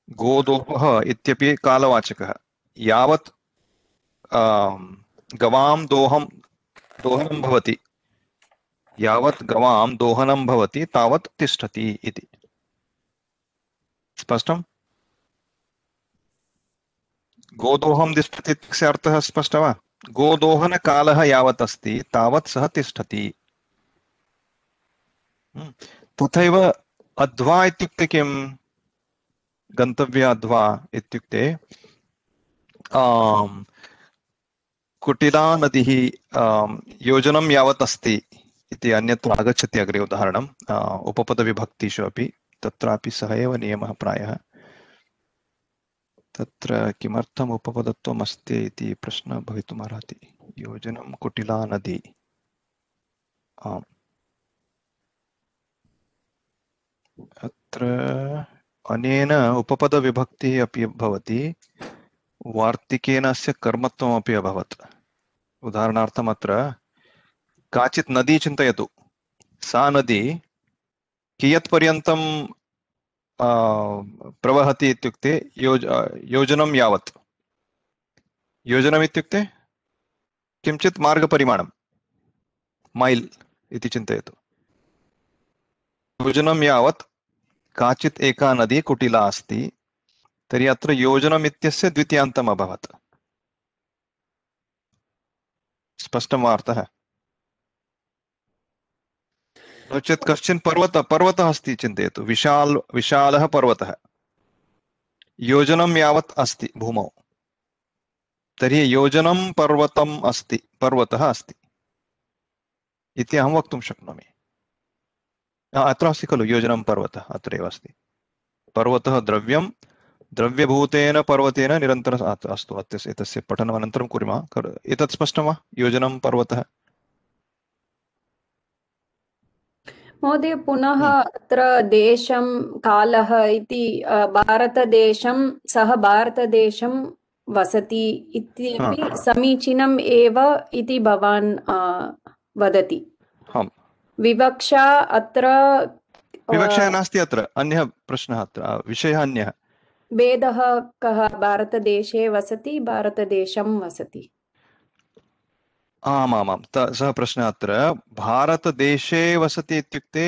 गोदोः इत्यपि कालवाचकः। यावत् गवां दोहनं भवति, यावत् गवां दोहनं भवति तावत् तिष्ठति इति। स्पष्टम्? गोदोहं तिष्ठति इत्यस्य अर्थः स्पष्टः वा? गोदोहनकालः यावत् अस्ति तावत् सः तिष्ठति तथैव अध्वा इत्युक्ते किं? गन्तव्य अध्वा इत्युक्ते कुटिला नदीः योजनं यावत् अस्ति इति अन्यत्र आगच्छति अग्रे उदाहरणम् उपपदविभक्तिषु अपि तत्रापि सः एव नियमः प्रायः। तत्र किमर्थम् उपपदत्वम् अस्ति इति प्रश्नः भवितुमर्हति। योजनं कुटिला नदी। आम्, अत्र अनेन उपपदविभक्तिः अपि भवति, वार्तिकेन अस्य कर्मत्वमपि अभवत्। उदाहरणार्थम् अत्र काचित् नदी चिन्तयतु, सा नदी कियत्पर्यन्तं प्रवहति इत्युक्ते योजनं यावत्। योजनम् इत्युक्ते किञ्चित् मार्गपरिमाणं, मैल् इति चिन्तयतु। योजनं यावत् काचित् एका नदी कुटिला अस्ति, तर्हि अत्र योजनम् इत्यस्य द्वितीयान्तम् अभवत्। स्पष्टं वा अर्थः? नो चेत् कश्चन पर्वतः अस्ति चिन्तयतु, विशालः पर्वतः, योजनं यावत् अस्ति भूमौ, तर्हि योजनं पर्वतम् अस्ति, पर्वतः अस्ति इति अहं वक्तुं शक्नोमि। अत्र अस्ति खलु योजनं पर्वतः, अत्रैव अस्ति। पर्वतः द्रव्यं, द्रव्यभूतेन पर्वतेन निरन्तरम् अस्तु। एतस्य पठनम् अनन्तरं कुर्मः। एतत् स्पष्टं वा? योजनं पर्वतः। महोदय पुनः अत्र देशं कालः इति भारतदेशं सः भारतदेशं वसति इत्यपि समीचीनम् एव इति भवान् वदति। विवक्षा अत्र विवक्षा नास्ति, अत्र अन्यः प्रश्नः, अत्र विषयः अन्यः। भेदः कः? भारतदेशे वसति, भारतदेशं वसति। आमामां, सः प्रश्नः अत्र भारतदेशे वसति इत्युक्ते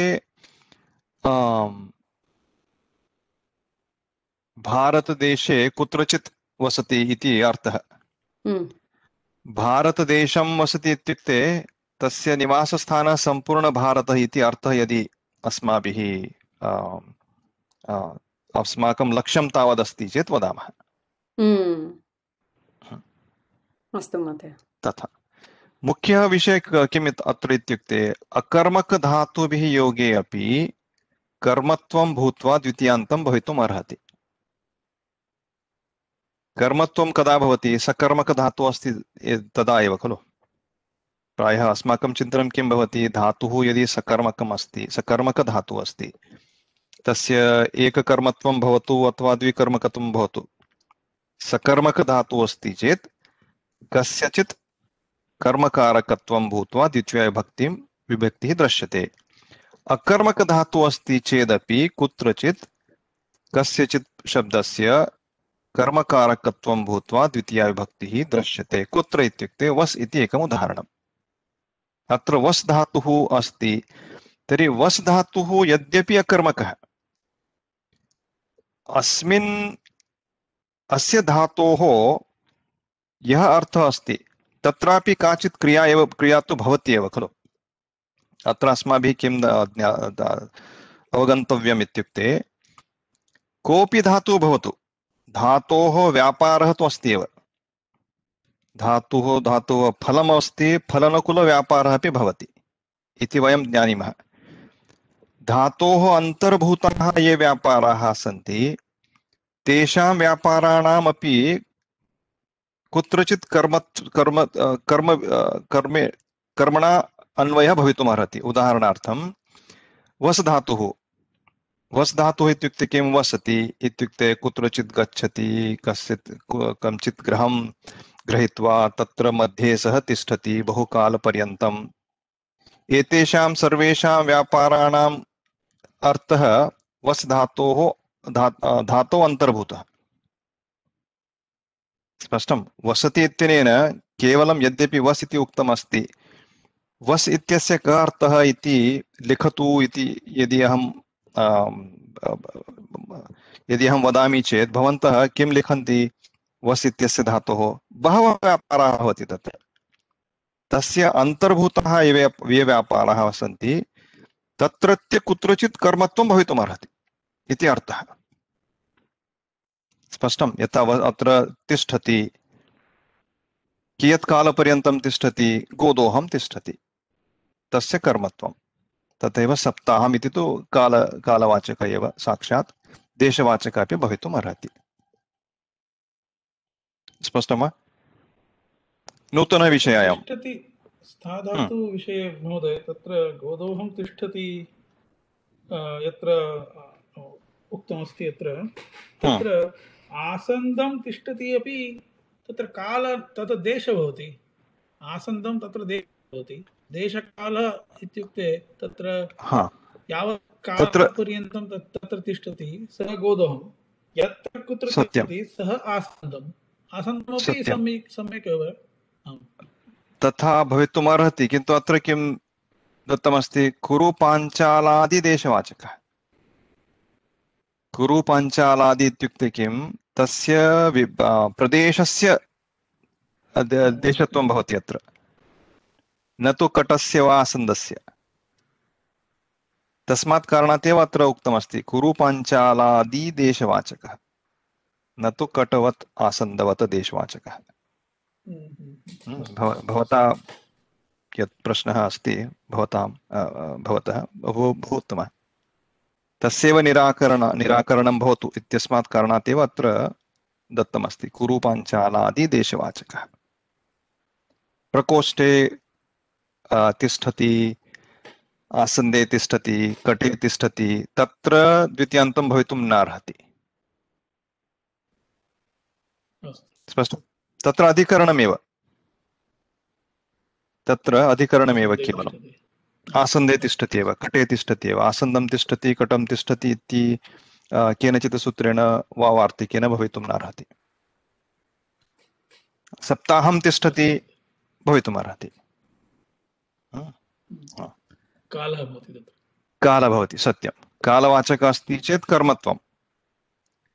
भारतदेशे कुत्रचित् वसति इति अर्थः। भारतदेशं वसति इत्युक्ते तस्य निवासस्थानः सम्पूर्णभारतः इति अर्थः यदि अस्माभिः अस्माकं लक्ष्यं तावदस्ति चेत् वदामः। अस्तु महोदय। तथा मुख्यः विषयः किम् अत्र इत्युक्ते अकर्मकधातुभिः योगे अपि कर्मत्वं भूत्वा द्वितीयान्तं भवितुम् अर्हति। कर्मत्वं कदा भवति? सकर्मकधातुः अस्ति तदा एव खलु। प्रायः अस्माकं चिन्तनं किं भवति? धातुः यदि सकर्मकम् अस्ति, सकर्मकधातुः अस्ति, तस्य एककर्मत्वं भवतु अथवा द्विकर्मकत्वं भवतु, सकर्मकधातुः अस्ति चेत् कस्यचित् कर्मकारकत्वं भूत्वा द्वितीया विभक्तिः दृश्यते। अकर्मकधातुः अस्ति चेदपि कुत्रचित् कस्यचित् शब्दस्य कर्मकारकत्वं भूत्वा द्वितीया विभक्तिः दृश्यते। कुत्र इत्युक्ते वस् इति एकम् उदाहरणम्। अत्र वस् धातुः अस्ति, तर्हि वस् धातुः यद्यपि अकर्मकः, अस्मिन् अस्य धातोः यः अर्थः अस्ति तत्रापि काचित् क्रिया तु भवति एव खलु। अत्र अस्माभिः किम् अवगन्तव्यम् इत्युक्ते कोऽपि धातुः भवतु, धातोः व्यापारः तु अस्ति एव। धातुः फलम् अस्ति, फलनकुलव्यापारः अपि भवति इति वयं जानीमः। धातोः अन्तर्भूताः ये व्यापाराः सन्ति, तेषां व्यापाराणामपि कुत्रचित् कर्मणा अन्वयः भवितुमर्हति। उदाहरणार्थं वस् धातुः। वस् धातुः इत्युक्ते किं? वसति इत्युक्ते कुत्रचित् गच्छति, कञ्चित् गृहं गृहीत्वा तत्र मध्ये सः तिष्ठति बहुकालपर्यन्तम्। एतेषां सर्वेषां व्यापाराणाम् अर्थः वस् धातोः अन्तर्भूतः। स्पष्टं? वसति इत्यनेन केवलं यद्यपि वस् इति उक्तम् अस्ति, वस् इत्यस्य कः अर्थः इति लिखतु इति यदि अहं वदामि चेत् भवन्तः किं लिखन्ति? वस् इत्यस्य धातोः बहवः व्यापाराः भवति तत्र। तस्य अन्तर्भूताः ये व्यापाराः सन्ति तत्रत्य कुत्रचित् कर्मत्वं भवितुमर्हति इति अर्थः। स्पष्टं? यथा अत्र तिष्ठति, कियत् कालपर्यन्तं तिष्ठति? गोदोहं तिष्ठति, तस्य कर्मत्वं। तथैव सप्ताहम् इति तु कालवाचक एव, साक्षात् देशवाचक अपि भवितुम् अर्हति। स्पष्टं वा? नूतनविषयायां तिष्ठति स्थाधातु विषये महोदय, तत्र गोदोहं तिष्ठति यत्र उक्तमस्ति यत्र, तत्र आसन्दं तिष्ठति अपि तत्र काल तत्र देशः भवति। आसन्दं तत्र देशः भवति, देशकालः इत्युक्ते तत्र यावत् कालपर्यन्तं तत्र तिष्ठति सः गोदोहं, यत्र कुत्र तिष्ठति सः आसन्दम्। आसन्दमपि सम्यक् एव तथा भवितुमर्हति, किन्तु अत्र किं दत्तमस्ति? कुरु पाञ्चालादिदेशवाचकः। कुरु पाञ्चालादि इत्युक्ते किं? तस्य प्रदेशस्य देशत्वं भवति अत्र, न तु कटस्य वा आसन्दस्य। तस्मात् कारणात् एव अत्र उक्तमस्ति कुरु पाञ्चालादिदेशवाचकः, न तु कटवत् आसन्दवत् देशवाचकः। भवता यत् प्रश्नः अस्ति भवतः बहु उत्तमः, तस्यैव निराकरणं भवतु इत्यस्मात् कारणात् एव अत्र दत्तमस्ति कुरु पाञ्चालादिदेशवाचकः। प्रकोष्ठे तिष्ठति, आसन्दे तिष्ठति, कटे तिष्ठति, तत्र द्वितीयान्तं भवितुं नार्हति। स्पष्टं? तत्र अधिकरणमेव केवलम्। आसन्दे तिष्ठति एव, कटे तिष्ठति एव, आसन्दं तिष्ठति, कटं तिष्ठति इति केनचित् सूत्रेण वा वार्तिकेन भवितुं नार्हति। सप्ताहं तिष्ठति भवितुमर्हति। कालः भवति, सत्यं। कालवाचकः अस्ति चेत्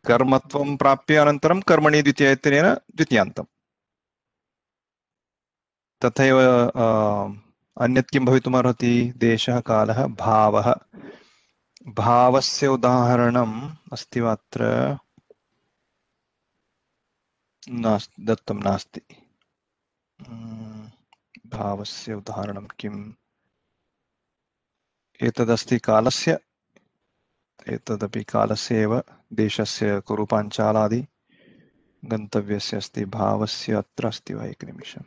कर्मत्वं प्राप्य अनन्तरं कर्मणि द्वितीयत्वेन द्वितीयान्तं। तथैव अन्यत् किं भवितुमर्हति? देशः, कालः, भावः। भावस्य उदाहरणम् अस्ति वा अत्र? दत्तं नास्ति। भावस्य उदाहरणं किम्? एतदस्ति कालस्य, एतदपि कालस्य एव, देशस्य कुरु पाञ्चालादि, गन्तव्यस्य अस्ति भावस्य, अत्र अस्ति वा? एकनिमिषम्।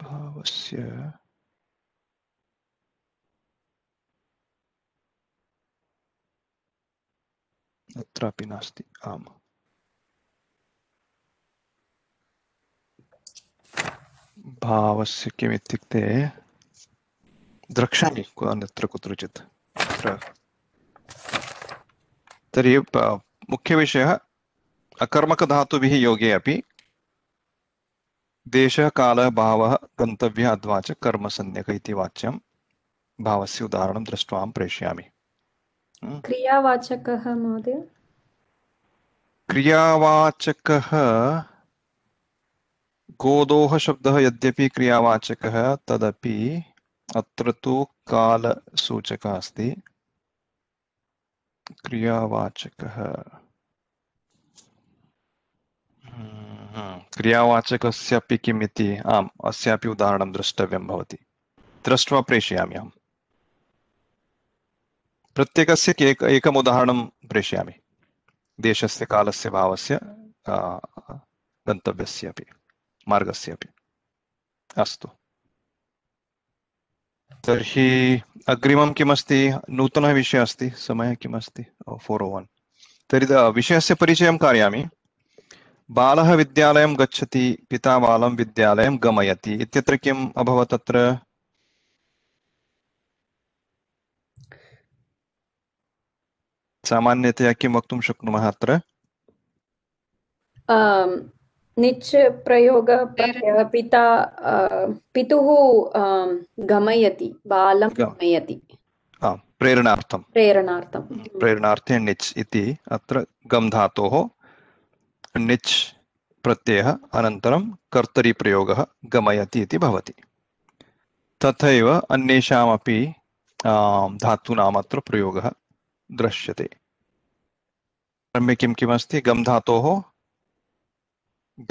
भावस्य अत्रापि नास्ति। आम्, भावस्य किमित्युक्ते द्रक्ष्यामि अन्यत्र कुत्रचित्। तर्हि मुख्यविषयः अकर्मकधातुभिः योगे अपि देशः, कालः, भावः, गन्तव्यः अथवा च कर्मसंज्ञक इति वाच्यं भावस्य उदाहरणं दृष्ट्वा अहं प्रेषयामि। क्रियावाचकः महोदय? क्रियावाचकः गोदोः शब्दः यद्यपि क्रियावाचकः, तदपि अत्र तु कालसूचकः अस्ति। क्रियावाचकः क्रियावाचकस्यापि किम् इति, आम्, अस्यापि उदाहरणं द्रष्टव्यं भवति। दृष्ट्वा प्रेषयामि अहं। प्रत्येकस्य एकम् उदाहरणं प्रेषयामि, देशस्य, कालस्य, भावस्य, गन्तव्यस्य अपि, मार्गस्य अपि। अस्तु, तर्हि अग्रिमं किमस्ति? नूतनः विषयः अस्ति। समयः किमस्ति? 4:01। तर्हि विषयस्य परिचयं कारयामि। बालः विद्यालयं गच्छति, पिता बालं विद्यालयं गमयति इत्यत्र किम् अभवत्? अत्र सामान्यतया किं वक्तुं शक्नुमः? अत्र निच् प्रयोग पिता पितुः गमयति, बालं गमयति। प्रेरणार्थे निच् इति, अत्र गम् धातोः निच् प्रत्ययः अनन्तरं कर्तरि प्रयोगः गमयति इति भवति। तथैव अन्येषामपि धातूनाम् अत्र प्रयोगः दृश्यते। अन्ये किं किमस्ति? गम धातोः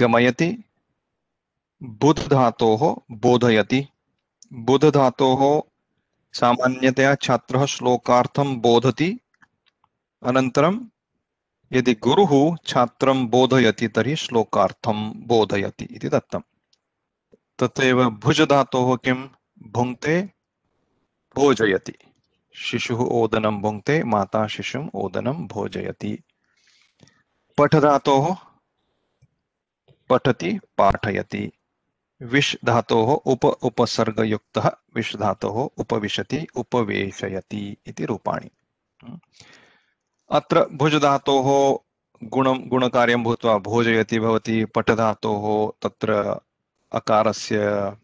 गमयति, बुध धातोः बोधयति। बुध धातोः सामान्यतया छात्रः श्लोकार्थं बोधति, अनन्तरं यदि गुरुः छात्रं बोधयति तर्हि श्लोकार्थं बोधयति इति दत्तम्। तथैव भुज धातोः किं? भुङ्क्ते भोजयति। शिशुः ओदनं भुङ्क्ते, माता शिशुम् ओदनं भोजयति। पठ धातोः पठति पाठयति। विश धातोः उपसर्गयुक्तः विश धातोः उपविशति उपवेशयति इति रूपाणि। अत्र भुज धातोः गुणकार्यं भूत्वा भोजयति भवति। पठ धातोः तत्र अकारस्य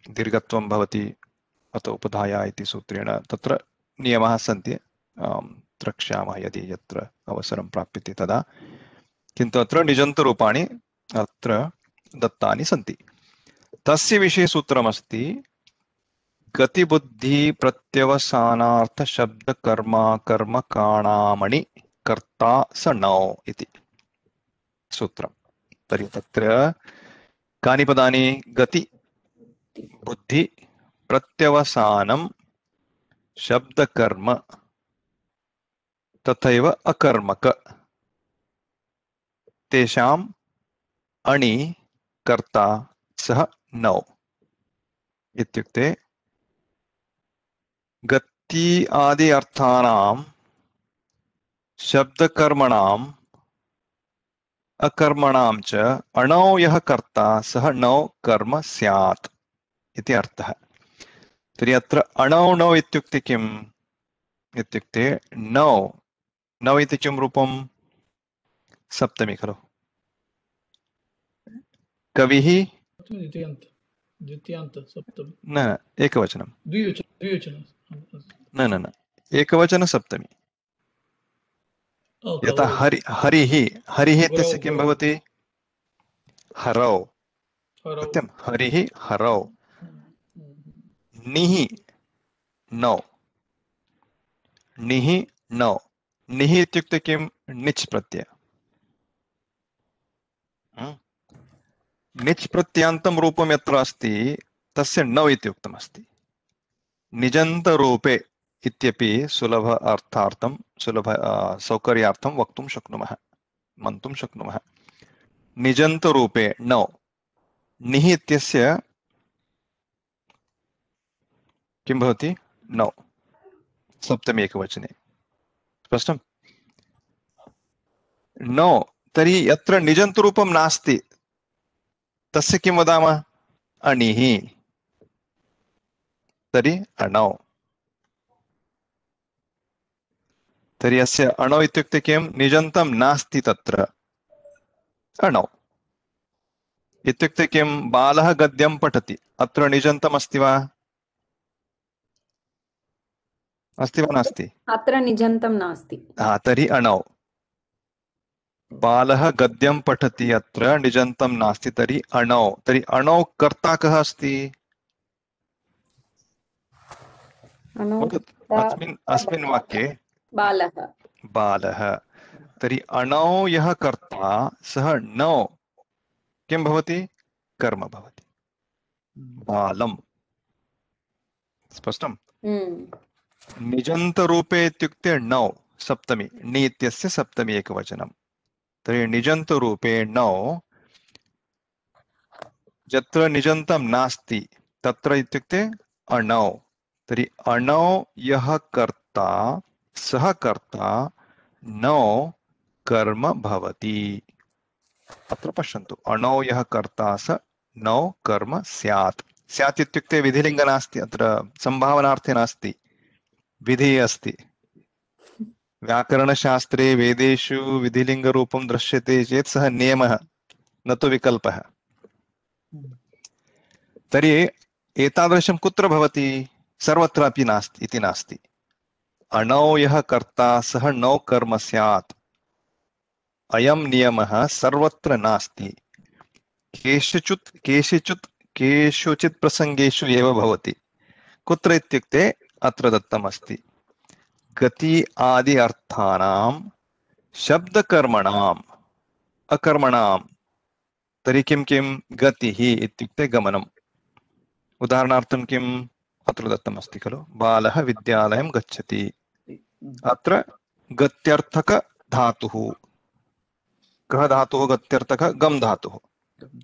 दीर्घत्वं भवति, अत उपधाया इति सूत्रेण तत्र नियमाः सन्ति, द्रक्ष्यामः यदि यत्र अवसरं प्राप्यते तदा। किन्तु अत्र निजन्तरूपाणि अत्र दत्तानि सन्ति। तस्य विषये सूत्रमस्ति गतिबुद्धि प्रत्यवसानार्थ शब्द कर्मा कर्मकाणामणि कर्ता स नौ इति सूत्रम्। तर्हि तत्र कानि पदानि? गति, बुद्धि, प्रत्यवसानं, शब्दकर्म तथैव अकर्मक, तेषाम् अणि कर्ता सः नौ। इत्युक्ते गति आदि अर्थानां शब्दकर्मणाम् अकर्मणां च अणौ यः कर्ता सः नौ कर्म स्यात् इति अर्थः। तर्हि अत्र अणौ नौ इत्युक्ते किम्? इत्युक्ते नौ नौ इति किं रूपं? सप्तमी खलु। कविः द्वितीयान्त सप्तमी न एकवचनं, द्विवचनं न एकवचन सप्तमी। यथा हरिः हरिः इत्यस्य किं भवति? हरौ। सत्यं, हरिः हरौ। निः नौ, निः नौ। निः इत्युक्ते किं? निच् प्रत्यय। निच् प्रत्यान्तं रूपं यत्र अस्ति तस्य नौ इति उक्तमस्ति। निजन्तरूपे इत्यपि सुलभ अर्थार्थं सुलभ सौकर्यार्थं वक्तुं शक्नुमः, मन्तुं शक्नुमः। निजन्तरूपे नौ। निः इत्यस्य किं भवति? नौ, सप्तमी एकवचने। स्पष्टं? नौ। तर्हि यत्र निजन्तरूपं नास्ति तस्य किं वदामः? अणिः। तर्हि अणौ। तर्हि अस्य अणौ इत्युक्ते किं? निजन्तं नास्ति तत्र अणौ। इत्युक्ते किं? बालः गद्यं पठति, अत्र निजन्तम् अस्ति वा? अस्ति वा नास्ति? अत्र निजन्तं नास्ति। तर्हि अणौ। बालः गद्यं पठति, अत्र निजन्तं नास्ति, तर्हि अणौ। तर्हि अणौ कर्ता कः अस्ति? अस्मिन् वाक्ये बालः। बालः। तर्हि अणौ यः कर्ता सः नौ किं भवति? कर्म भवति, बालम्। स्पष्टं? निजन्तरूपे इत्युक्ते नौ, सप्तमी। नि इत्यस्य सप्तमी एकवचनं। तर्हि निजन्तरूपे नौ। यत्र निजन्तं नास्ति तत्र इत्युक्ते अणौ। तर्हि अणौ यः कर्ता सः कर्ता नौ कर्म भवति। अत्र पश्यन्तु, अणौ यः कर्ता स नौ कर्म स्यात्। स्यात् इत्युक्ते विधिलिङ्ग नास्ति, अत्र सम्भावनार्थे नास्ति, विधिः अस्ति। व्याकरणशास्त्रे वेदेषु विधिलिङ्गरूपं दृश्यते चेत् सः नियमः, न तु विकल्पः। तर्हि एतादृशं कुत्र भवति? सर्वत्रापि नास्ति इति नास्ति। अणौ यः कर्ता सः नौ कर्म स्यात्, अयं नियमः सर्वत्र नास्ति। केषुचित् प्रसङ्गेषु एव भवति। कुत्र इत्युक्ते अत्र दत्तमस्ति गति आदि अर्थानां शब्दकर्मणाम् अकर्मणां तर्हि किं किं गतिः इत्युक्ते गमनम् उदाहरणार्थं किम् अत्र दत्तमस्ति खलु बालः विद्यालयं गच्छति अत्र गत्यर्थक धातुः कः धातुः गत्यर्थक गम धातुः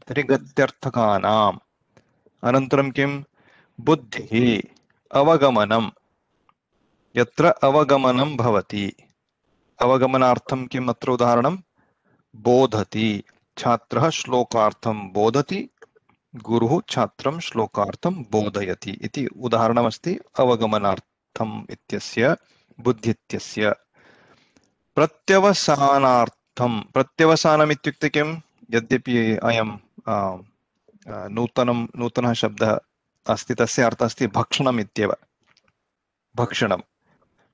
तर्हि गत्यर्थकानाम् अनन्तरं किं बुद्धिः अवगमनं यत्र अवगमनं भवति अवगमनार्थं किम् अत्र उदाहरणं बोधति छात्रः श्लोकार्थं बोधति गुरुः छात्रं श्लोकार्थं बोधयति इति उदाहरणमस्ति अवगमनार्थम् इत्यस्य बुद्धि इत्यस्य प्रत्यवसानार्थं प्रत्यवसानम् इत्युक्ते किं यद्यपि अयं नूतनः शब्दः अस्ति तस्य अर्थः अस्ति भक्षणम् इत्येव भक्षणं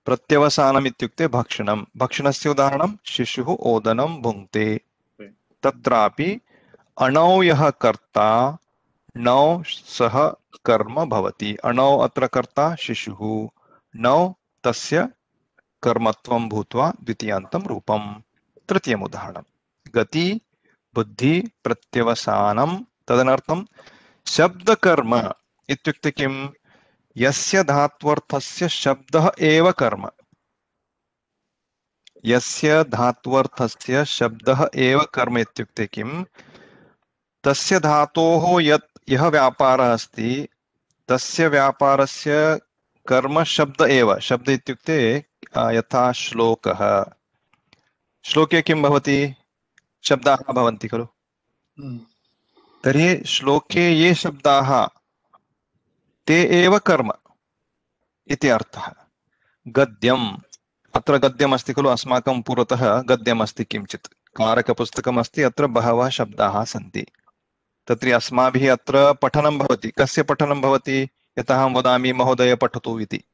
प्रत्यवसानम् इत्युक्ते भक्षणं भक्षणस्य उदाहरणं शिशुः ओदनं भुङ्क्ते तत्रापि अणौ यः कर्ता नौ सह कर्म भवति अणौ अत्र कर्ता शिशुः नौ तस्य कर्मत्वं भूत्वा द्वितीयान्तं रूपं तृतीयम् उदाहरणं गति बुद्धि प्रत्यवसानं तदनर्थं शब्दकर्म इत्युक्ते किं यस्य धात्वर्थस्य शब्दः एव कर्म यस्य धात्वर्थस्य शब्दः एव कर्म इत्युक्ते किं तस्य धातोः यः व्यापारः अस्ति तस्य व्यापारस्य कर्म शब्द एव शब्द इत्युक्ते यथा श्लोकः श्लोके किं भवति शब्दाः भवन्ति खलु तर्हि श्लोके ये शब्दाः ते एव कर्म इति अर्थः गद्यम् अत्र गद्यम् अस्ति खलु अस्माकं पुरतः गद्यम् अस्ति किञ्चित् कारकपुस्तकम् अस्ति अत्र बहवः शब्दाः सन्ति तत्र अस्माभिः अत्र पठनं भवति कस्य पठनं भवति यतः अहं वदामि महोदय पठतु इति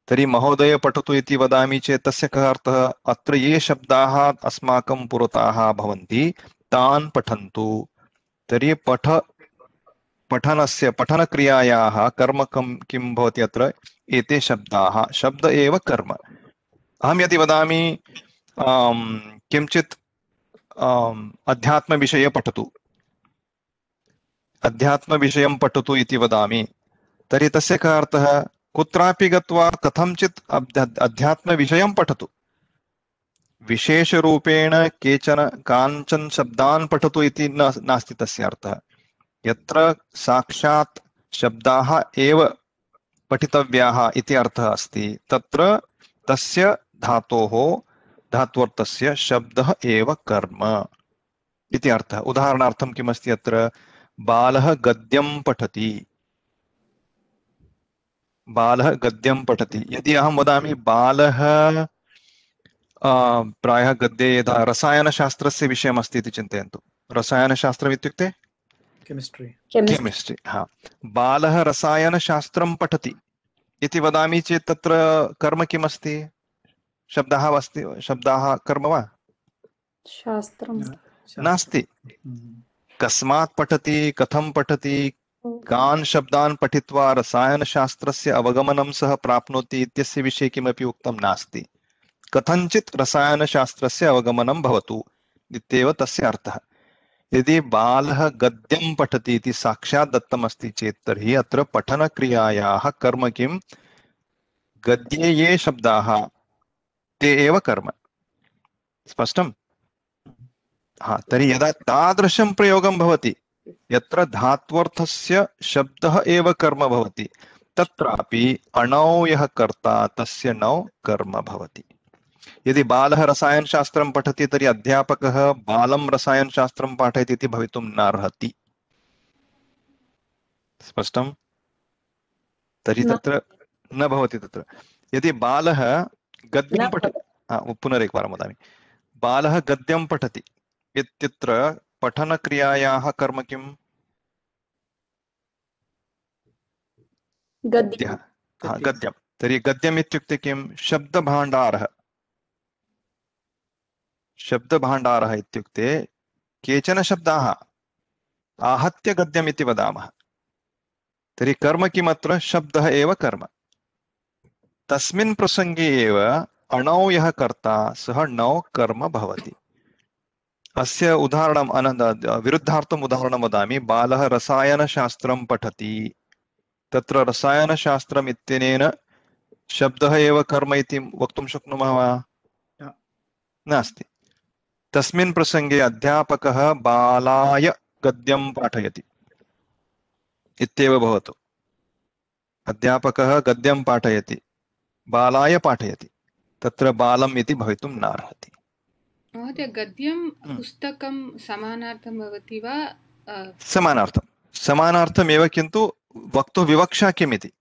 तर्हि महोदय पठतु इति वदामि चेत् तस्य कः अर्थः अत्र ये शब्दाः अस्माकं पुरतः भवन्ति तान् पठन्तु तर्हि पठनस्य पठनक्रियायाः कर्म किं भवति अत्र एते शब्दाः शब्द एव कर्म अहं यदि वदामि किञ्चित् अध्यात्मविषये पठतु अध्यात्मविषयं पठतु इति वदामि तर्हि तस्य कः अर्थः कुत्रापि गत्वा कथञ्चित् अध्यात्मविषयं पठतु विशेषरूपेण काञ्चन शब्दान् पठतु इति नास्ति तस्य अर्थः यत्र साक्षात् शब्दाः एव पठितव्याः इति अर्थः अस्ति तत्र तस्य धात्वर्थस्य शब्दः एव कर्म इति अर्थः उदाहरणार्थं किमस्ति अत्र बालः गद्यं पठति यदि अहं वदामि बालः प्रायः गद्ये यदा रसायनशास्त्रस्य विषयमस्ति इति चिन्तयन्तु रसायनशास्त्रम् इत्युक्ते केमिस्ट्रि हा बालः रसायनशास्त्रं पठति इति वदामि चेत् तत्र कर्म किमस्ति शब्दाः कर्म वा शास्त्रं नास्ति कस्मात् पठति कथं पठति कान् शब्दान् पठित्वा रसायनशास्त्रस्य अवगमनं सः प्राप्नोति इत्यस्य विषये किमपि उक्तं नास्ति कथञ्चित् रसायनशास्त्रस्य अवगमनं भवतु इत्येव तस्य अर्थः यदि बालः गद्यं पठति इति साक्षात् दत्तमस्ति चेत् तर्हि अत्र पठनक्रियायाः कर्म किं गद्ये ये शब्दाः ते एव कर्म स्पष्टम् हा तर्हि यदा तादृशं प्रयोगं भवति यत्र धात्वर्थस्य शब्दः एव कर्म भवति तत्रापि अणौ यः कर्ता तस्य नौ कर्म भवति यदि बालः रसायनशास्त्रं पठति तर्हि अध्यापकः बालं रसायनशास्त्रं पाठयति इति भवितुं नार्हति स्पष्टं तर्हि तत्र न भवति तत्र यदि बालः गद्यं पठति पुनरेकवारं वदामि बालः गद्यं पठति इत्यत्र पठनक्रियायाः कर्म किम् गद्यं तर्हि गद्यम् इत्युक्ते किं शब्दभाण्डारः इत्युक्ते केचन शब्दाः आहत्य गद्यम् इति वदामः तर्हि कर्म किमत्र शब्दः एव कर्म तस्मिन् प्रसङ्गे एव अणौ यः कर्ता सः नौ कर्म भवति अस्य उदाहरणं विरुद्धार्थम् उदाहरणं वदामि बालः रसायनशास्त्रं पठति तत्र रसायनशास्त्रम् इत्यनेन शब्दः एव कर्म इति वक्तुं शक्नुमः वा न। नास्ति तस्मिन् प्रसङ्गे अध्यापकः बालाय गद्यं पाठयति इत्येव भवतु अध्यापकः गद्यं पाठयति बालाय पाठयति तत्र बालम् इति भवितुं नार्हति महोदय गद्यं पुस्तकं समानार्थं भवति वा समानार्थमेव किन्तु वक्तुं विवक्षा किमिति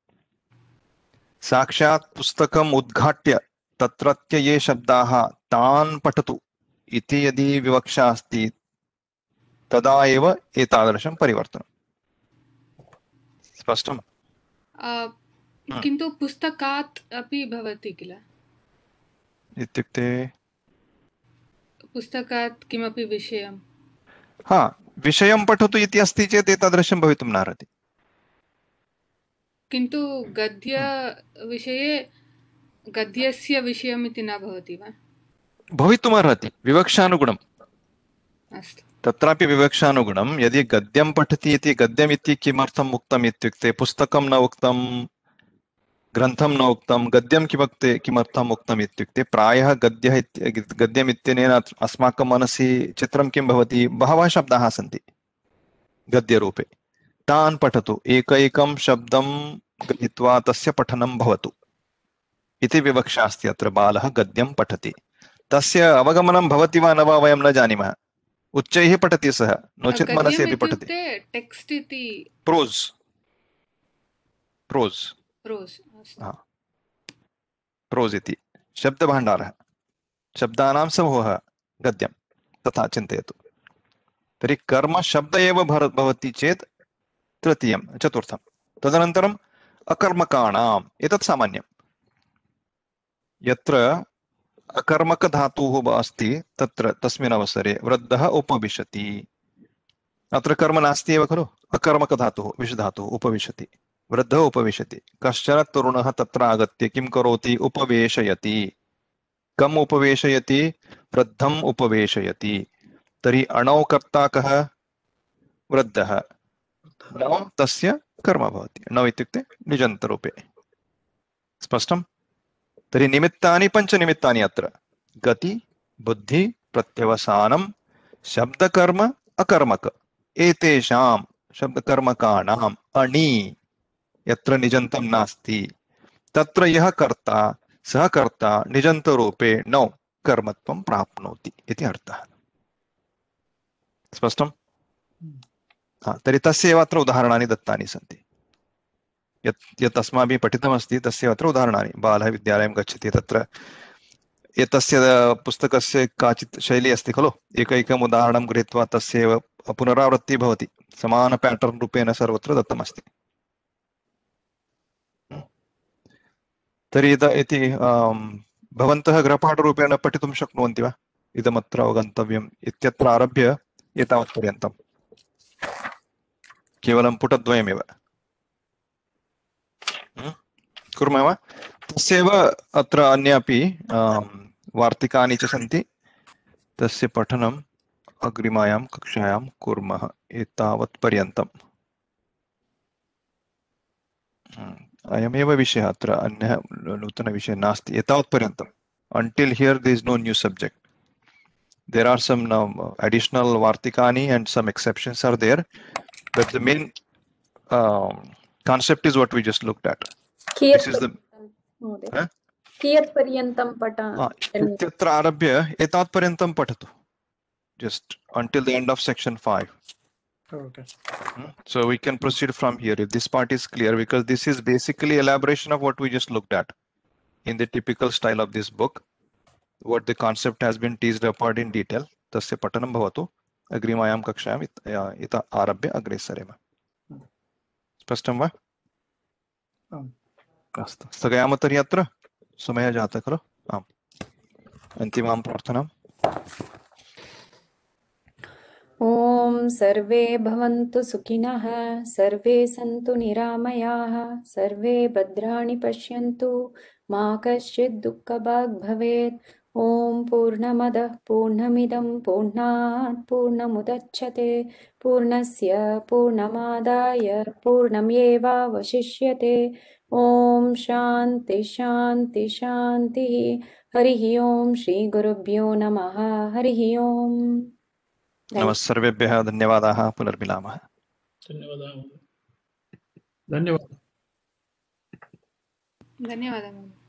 साक्षात् पुस्तकम् उद्घाट्य तत्रत्य ये शब्दाः तान् पठतु इति यदि विवक्षा अस्ति तदा एव एतादृशं परिवर्तनं स्पष्टम् किन्तु पुस्तकात् अपि भवति किल इत्युक्ते पुस्तकात् किमपि विषयं हा विषयं पठतु इति अस्ति चेत् एतादृशं भवितुं नार्हति किन्तु गद्यविषये गद्यस्य विषयम् इति न भवति वा भवितुमर्हति विवक्षानुगुणम् अस्तु तत्रापि विवक्षानुगुणं यदि गद्यं पठति इति गद्यम् इति किमर्थम् उक्तम् इत्युक्ते पुस्तकं न उक्तं ग्रन्थं न उक्तं गद्यं किमर्थम् उक्तम् इत्युक्ते प्रायः गद्यम् इत्यनेन अस्माकं मनसि चित्रं किं भवति बहवः शब्दाः सन्ति गद्यरूपे तान् पठतु एकैकं शब्दं गृहीत्वा तस्य पठनं भवतु इति विवक्षा अस्ति अत्र बालः गद्यं पठति तस्य अवगमनं भवति वा न वा वयं न जानीमः उच्चैः पठति सः नो चेत् मनसि अपि पठति टेक्स्ट् इति प्रोस् प्रोस् इति शब्दभाण्डारः शब्दानां समूहः गद्यं तथा चिन्तयतु तर्हि कर्म शब्द एव भवति चेत् तृतीयं चतुर्थं तदनन्तरम् अकर्मकाणाम् एतत् सामान्यं यत्र अकर्मकधातुः अस्ति तत्र तस्मिन् अवसरे वृद्धः उपविशति अत्र कर्म नास्ति एव खलु अकर्मकधातुः विषधातुः उपविशति वृद्धः उपविशति कश्चन तरुणः तत्र आगत्य किं करोति उपवेशयति कम् उपवेशयति वृद्धम् उपवेशयति तर्हि अणौ कर्ता कः वृद्धः नौ तस्य कर्म भवति नौ इत्युक्ते निजन्तरूपे स्पष्टम् तर्हि निमित्तानि पञ्चनिमित्तानि अत्र गति बुद्धि प्रत्यवसानं शब्दकर्म अकर्मक एतेषां शब्दकर्मकाणाम् अणि यत्र निजन्तं नास्ति तत्र यः कर्ता सः कर्ता निजन्तरूपे नौ कर्मत्वं प्राप्नोति इति अर्थः स्पष्टम् तर्हि तस्यैव अत्र उदाहरणानि दत्तानि सन्ति यत् अस्माभिः पठितमस्ति तस्य अत्र उदाहरणानि बालः विद्यालयं गच्छति तत्र एतस्य पुस्तकस्य काचित् शैली अस्ति खलु एकैकम् उदाहरणं गृहीत्वा तस्यैव पुनरावृत्तिः भवति समान पैटर्न् रूपेण सर्वत्र दत्तमस्ति तर्हि इति भवन्तः गृहपाठरूपेण पठितुं शक्नुवन्ति वा इदमत्र अवगन्तव्यम् इत्यत्र आरभ्य एतावत्पर्यन्तं केवलं पुटद्वयमेव कुर्मः वा तस्यैव अत्र अन्यापि वार्तिकानि च सन्ति तस्य पठनम् अग्रिमायां कक्षायां कुर्मः एतावत्पर्यन्तम् अयमेव विषयः अत्र अन्यः नूतनविषयः नास्ति एतावत्पर्यन्तम् until here there is no new subject there are some additional vartikani and some exceptions are there but the main concept is what we just looked at this is the कियत् पर्यन्तं इत्यत्र आरभ्य एतावत्पर्यन्तं पठतु just until the end of section 5 Okay. So we can proceed from here if this part is clear because this is basically elaboration of what we just looked at in the typical style of this book what the concept has been teased apart in detail tasya patanam bhavatu agrimayam kakshayam ita arabhya agre sarema spashtam va अस्तु स्थगयामः तर्हि अत्र समयः जातः खलु आम् अन्तिमां प्रार्थनाम् ॐ सर्वे भवन्तु सुखिनः सर्वे सन्तु निरामयाः सर्वे भद्राणि पश्यन्तु मा कश्चित् दुःखभाग् भवेत् ॐ पूर्णमदः पूर्णमिदं पूर्णात् पूर्णमुदच्यते पूर्णस्य पूर्णमादाय पूर्णमेवावशिष्यते ॐ शान्ति शान्ति शान्तिः हरिः ॐ श्रीगुरुभ्यो नमः हरिः ॐ नमः सर्वेभ्यः धन्यवादाः पुनर्मिलामः धन्यवादाः महोदय। धन्यवाद. धन्यवादः महोदय।